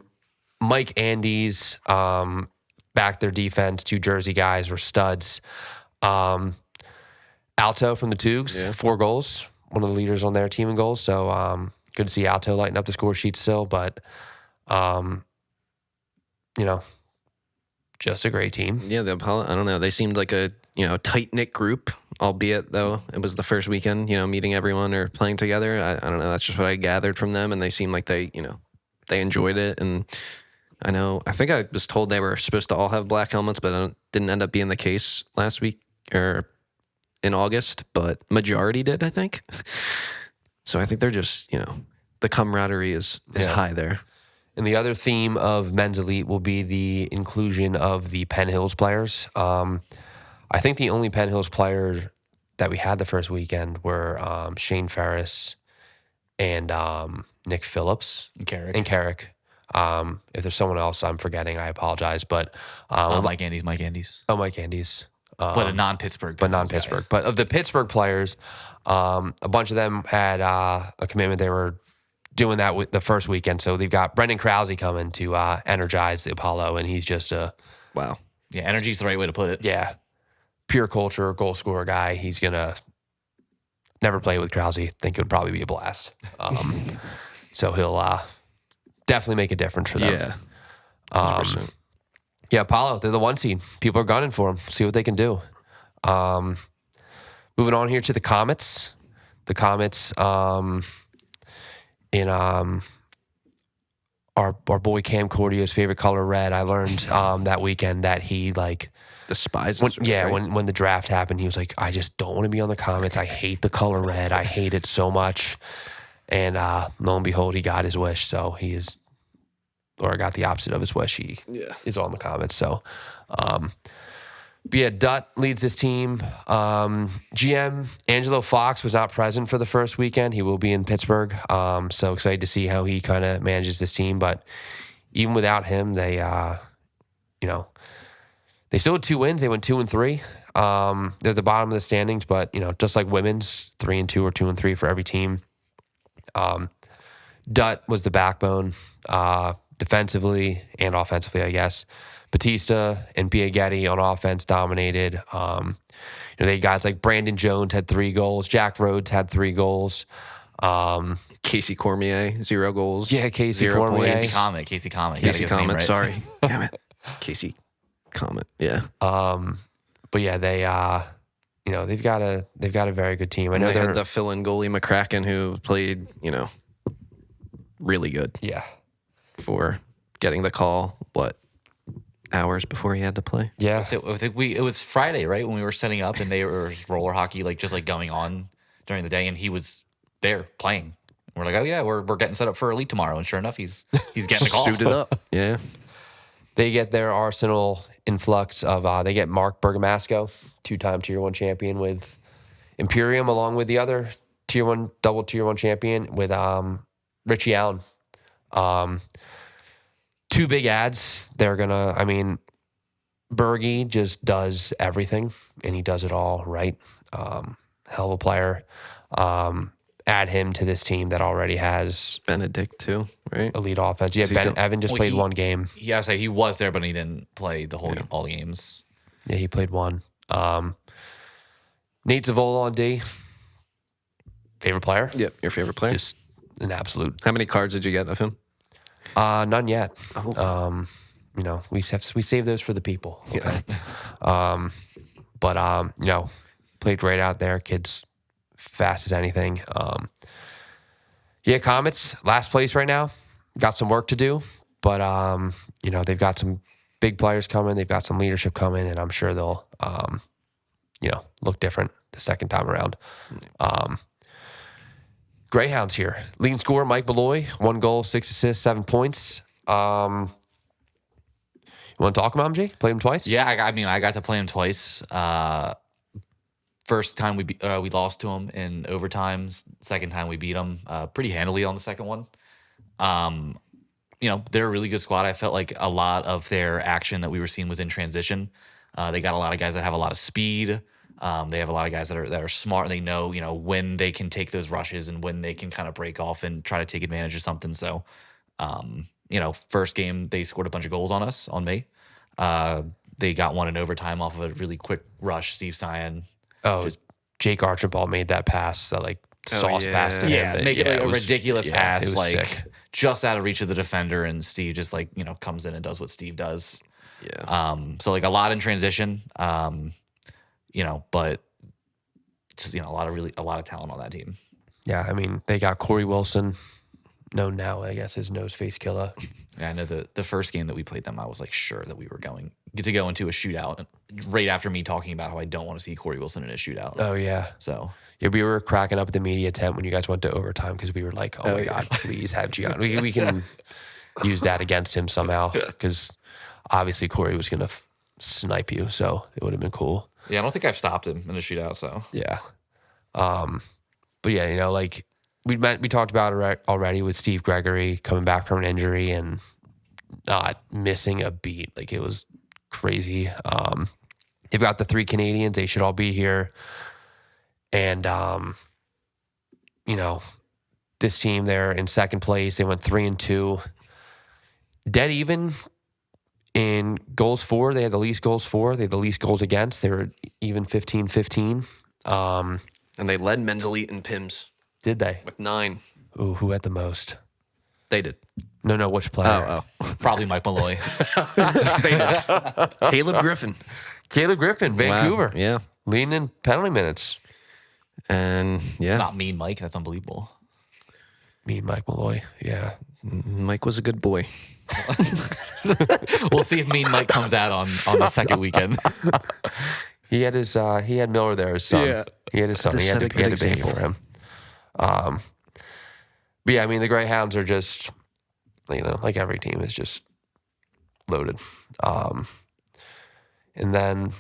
Mike Andes backed their defense. 2 Jersey guys were studs. Alto from the Toogs, 4 goals. One of the leaders on their team in goals. So good to see Alto lighting up the score sheet still. But, just a great team. Yeah, the Apollo, I don't know. They seemed like a, tight-knit group, albeit, though, it was the first weekend, meeting everyone or playing together. I don't know. That's just what I gathered from them. And they seemed like they enjoyed it. And I think I was told they were supposed to all have black helmets, but it didn't end up being the case last week or in August, but majority did, I think. So I think they're just, the camaraderie is high there. And the other theme of Men's Elite will be the inclusion of the Penn Hills players. I think the only Penn Hills player that we had the first weekend were Shane Ferris and Nick Phillips. And Carrick. If there's someone else I'm forgetting, I apologize. But Mike Andes. Oh, Mike Andes. But a non-Pittsburgh. But non-Pittsburgh. Guy. But of the Pittsburgh players, a bunch of them had a commitment. They were doing that with the first weekend. So they've got Brendan Krause coming to energize the Apollo, and he's just a... Wow. Yeah, energy's the right way to put it. Yeah. Pure culture, goal scorer guy. He's going to never play with Krause. Think it would probably be a blast. So he'll definitely make a difference for them. Yeah. 100%. Yeah, Apollo, they're the 1 seed. People are gunning for them. See what they can do. Moving on here to the Comets. The Comets, in our boy Cam Cordio's favorite color, red. I learned that weekend that he despises when the draft happened, he was like, I just don't want to be on the Comets. I hate the color red. I hate it so much. And lo and behold, he got his wish. So he is, or got the opposite of his wish. He is on the Comets. So, but yeah, Dutt leads this team. GM Angelo Fox was not present for the first weekend. He will be in Pittsburgh. So excited to see how he kind of manages this team. But even without him, they, they still had 2 wins. They went 2-3. They're at the bottom of the standings, but just like women's, 3-2 or 2-3 for every team. Dutt was the backbone, defensively and offensively, I guess. Batista and Biaghetti on offense dominated. They had guys like Brandon Jones had 3 goals. Jack Rhodes had 3 goals. Casey Cormier, 0 goals. Yeah, Casey Cormier. Casey Comet. Casey Comet, sorry. Damn it. Casey Comet, yeah. But yeah, they they've got a very good team. I know they had the fill-in goalie McCracken who played, really good. Yeah. For getting the call, hours before he had to play? Yeah. So I think it was Friday, right, when we were setting up, and they were roller hockey, just going on during the day, and he was there playing. We're like, oh yeah, we're getting set up for Elite tomorrow, and sure enough, he's getting the call. Suited up. Yeah. They get their arsenal influx of they get Mark Bergamasco, 2-time Tier 1 champion with Imperium, along with the other double Tier 1 champion with Richie Allen. 2 big ads. They're gonna, Bergie just does everything, and he does it all right. Hell of a player. Add him to this team that already has Benedict too, right? Elite offense. Yeah, Evan just played 1 game. Yeah, so he was there, but he didn't play all the games. Yeah, he played 1. Nate Zavola on D. Favorite player? Yep, your favorite player. Just an absolute. How many cards did you get of him? None yet. Oh. We save those for the people. Okay? Yeah. Played great out there. Kid's fast as anything. Comets, last place right now. Got some work to do, but they've got some big players coming. They've got some leadership coming, and I'm sure they'll look different the second time around. Greyhounds here. Leading scorer, Mike Malloy, 1 goal, 6 assists, 7 points. You want to talk about him, Jay? Played him twice? Yeah, I got to play him twice. First time we lost to them in overtime. Second time we beat them pretty handily on the second one. They're a really good squad. I felt like a lot of their action that we were seeing was in transition. They got a lot of guys that have a lot of speed. They have a lot of guys that are smart. They know, when they can take those rushes and when they can kind of break off and try to take advantage of something. So, first game, they scored a bunch of goals on me. They got one in overtime off of a really quick rush. Steve Cyan. Jake Archibald made that pass, that sauce pass to him. Yeah, make it a ridiculous pass, it was sick. Just out of reach of the defender, and Steve just comes in and does what Steve does. Yeah. So a lot in transition. But just a lot of talent on that team. Yeah, I mean, they got Corey Wilson, known now, I guess, as Nose Face Killer. Yeah, I know the first game that we played them, I was sure that we were going to go into a shootout right after me talking about how I don't want to see Corey Wilson in a shootout. Oh, yeah. So yeah, we were cracking up at the media tent when you guys went to overtime because we were like, oh my God, please have Gianni. We can use that against him somehow because obviously Corey was going to snipe you, so it would have been cool. Yeah, I don't think I've stopped him in the shootout, so. Yeah. But yeah, we talked about it already with Steve Gregory coming back from an injury and not missing a beat. It was crazy. They've got the 3 Canadians. They should all be here. And, this team, they're in second place. They went 3-2. Dead even in goals for. They had the least goals for. They had the least goals against. They were even 15-15. And they led men's elite in PIMS. Did they? With 9. Ooh, who had the most? They did. No, which player? Probably Mike Malloy. Caleb Griffin, Vancouver. Wow. Yeah. Leading in penalty minutes. And yeah. It's not mean Mike. That's unbelievable. Me and Mike Malloy. Yeah. Mike was a good boy. We'll see if Mean Mike comes out on the second weekend. He had Miller there, his son. Yeah. He had his son. He had to pay for him. But yeah, I mean, the Greyhounds are just, like every team is just loaded. And then,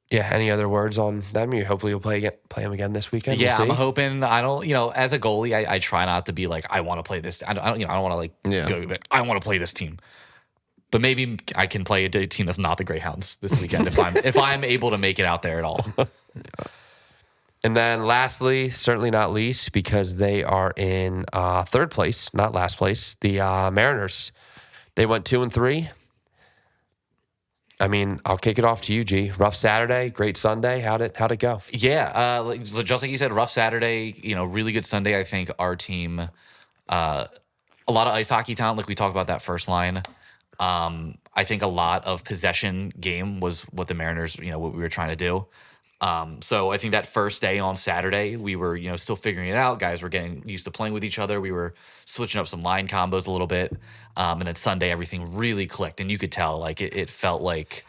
yeah, any other words on them? Hopefully you'll play them again this weekend. Yeah, we'll I'm hoping. I don't, as a goalie, I try not to be I want to play this. I don't want to go. I want to play this team. But maybe I can play a team that's not the Greyhounds this weekend if I'm able to make it out there at all. And then lastly, certainly not least, because they are in third place, not last place, the Mariners. They went 2-3. I mean, I'll kick it off to you, G. Rough Saturday, great Sunday. How'd it go? Yeah, just like you said, rough Saturday. Really good Sunday. I think our team, a lot of ice hockey talent. Like we talked about that first line. I think a lot of possession game was what the Mariners, what we were trying to do. So I think that first day on Saturday, we were, still figuring it out. Guys were getting used to playing with each other. We were switching up some line combos a little bit. And then Sunday, everything really clicked. And you could tell, it felt like,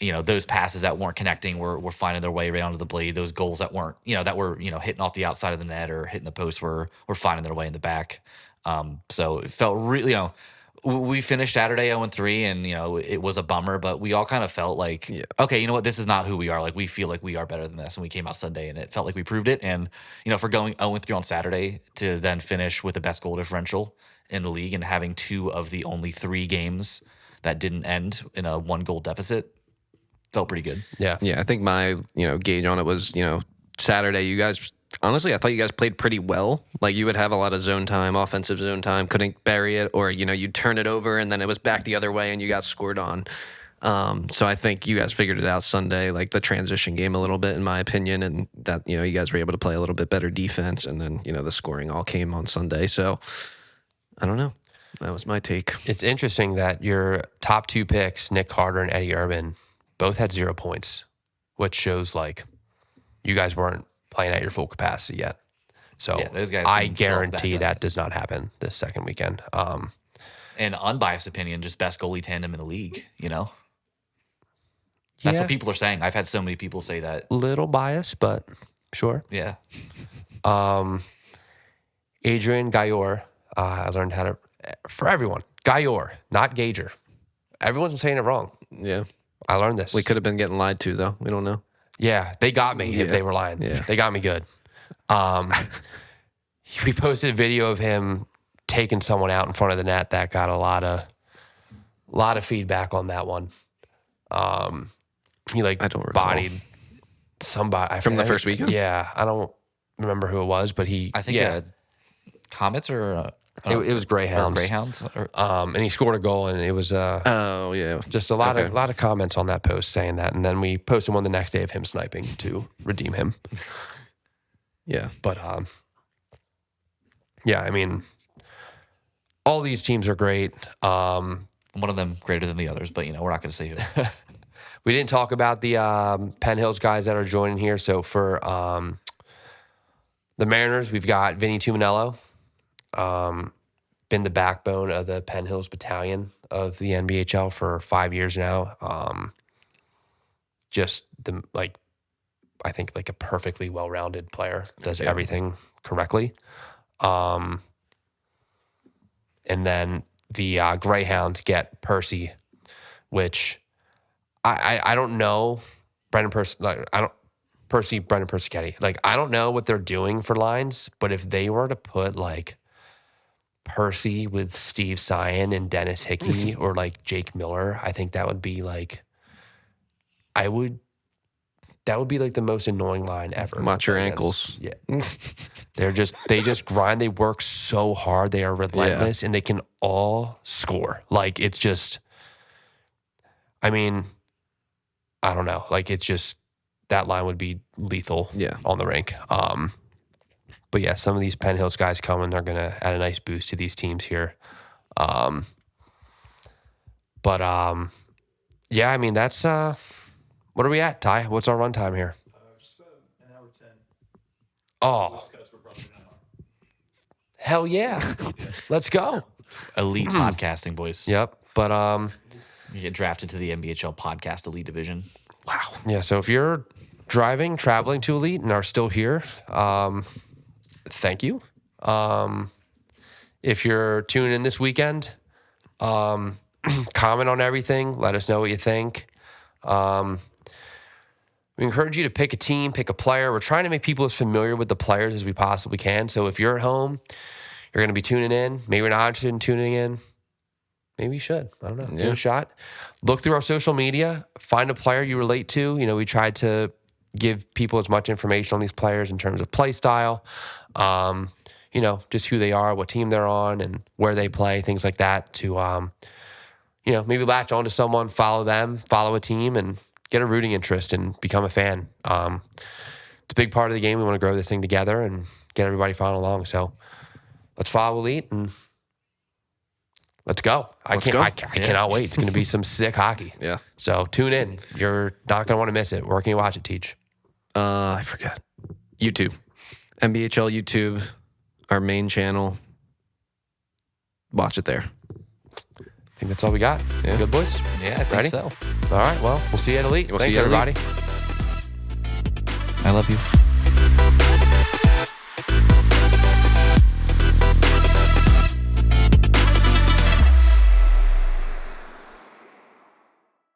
those passes that weren't connecting were finding their way right onto the blade. Those goals that weren't, that were, hitting off the outside of the net or hitting the post were finding their way in the back. So it felt really, we finished Saturday 0-3, and it was a bummer, but we all kind of felt like, okay, you know what, this is not who we are. We feel like we are better than this, and we came out Sunday, and it felt like we proved it. And for going 0-3 on Saturday to then finish with the best goal differential in the league and having 2 of the only 3 games that didn't end in a 1-goal deficit, felt pretty good. Yeah, I think my gauge on it was Saturday. You guys. Honestly, I thought you guys played pretty well. You would have a lot of zone time, offensive zone time, couldn't bury it, or, you'd turn it over and then it was back the other way and you got scored on. So I think you guys figured it out Sunday, the transition game a little bit, in my opinion, and that, you guys were able to play a little bit better defense, and then, the scoring all came on Sunday. So I don't know. That was my take. It's interesting that your top 2 picks, Nick Carter and Eddie Urban, both had 0 points, which shows, you guys weren't playing at your full capacity yet. So yeah, those guys I guarantee that does not happen this second weekend. And unbiased opinion, just best goalie tandem in the league, That's what people are saying. I've had so many people say that. Little biased, but sure. Yeah. Adrian Gayor, I learned how to, for everyone, Gayor, not Gager. Everyone's saying it wrong. Yeah. I learned this. We could have been getting lied to, though. We don't know. Yeah, they got me if they were lying. Yeah. They got me good. We posted a video of him taking someone out in front of the net that got a lot of feedback on that one. He I don't bodied somebody from the first weekend. Yeah, I don't remember who it was, but I think Comets or it was Greyhounds. And he scored a goal, and it was just a lot of comments on that post saying that, and then we posted one the next day of him sniping to redeem him. Yeah, but I mean, all these teams are great. One of them greater than the others, but we're not going to say who. We didn't talk about the Penn Hills guys that are joining here. So for the Mariners, we've got Vinny Tuminello. Been the backbone of the Penn Hills battalion of the NBHL for 5 years now. Just I think a perfectly well-rounded player, does everything correctly. And then the Greyhounds get Percy, which I don't know Brendan Persichetti. I don't know what they're doing for lines, but if they were to put Percy with Steve Syan and Dennis Hickey or Jake Miller, I think that would be that would be the most annoying line ever. Watch your ankles. Yeah. they just grind. They work so hard. They are relentless and they can all score. It's just, I mean, I don't know. It's just, that line would be lethal on the rink. But yeah, some of these Penn Hills guys coming are going to add a nice boost to these teams here. Yeah, I mean, that's, what are we at, Ty? What's our runtime here? Just about an hour 10. Oh. Hell yeah. Let's go. Elite podcasting, boys. Yep. But, you get drafted to the NBHL podcast elite division. Wow. Yeah. So if you're traveling to elite and are still here, thank you. If you're tuning in this weekend, comment on everything. Let us know what you think. We encourage you to pick a team, pick a player. We're trying to make people as familiar with the players as we possibly can. So if you're at home, you're going to be tuning in. Maybe you're not interested in tuning in. Maybe you should. I don't know. Give it a shot. Look through our social media. Find a player you relate to. We tried to give people as much information on these players in terms of play style, just who they are, what team they're on, and where they play, things like that to, maybe latch on to someone, follow them, follow a team, and get a rooting interest and become a fan. It's a big part of the game. We want to grow this thing together and get everybody following along. So let's follow Elite and let's go. I cannot wait. It's going to be some sick hockey. Yeah. So tune in. You're not going to want to miss it. Where can you watch it, Teach? I forget. YouTube. NBHL YouTube, our main channel. Watch it there. I think that's all we got. Yeah. Good, boys? Yeah, I think Ready? so. All right. Well, we'll see you at Elite. Thanks, everybody. I love you.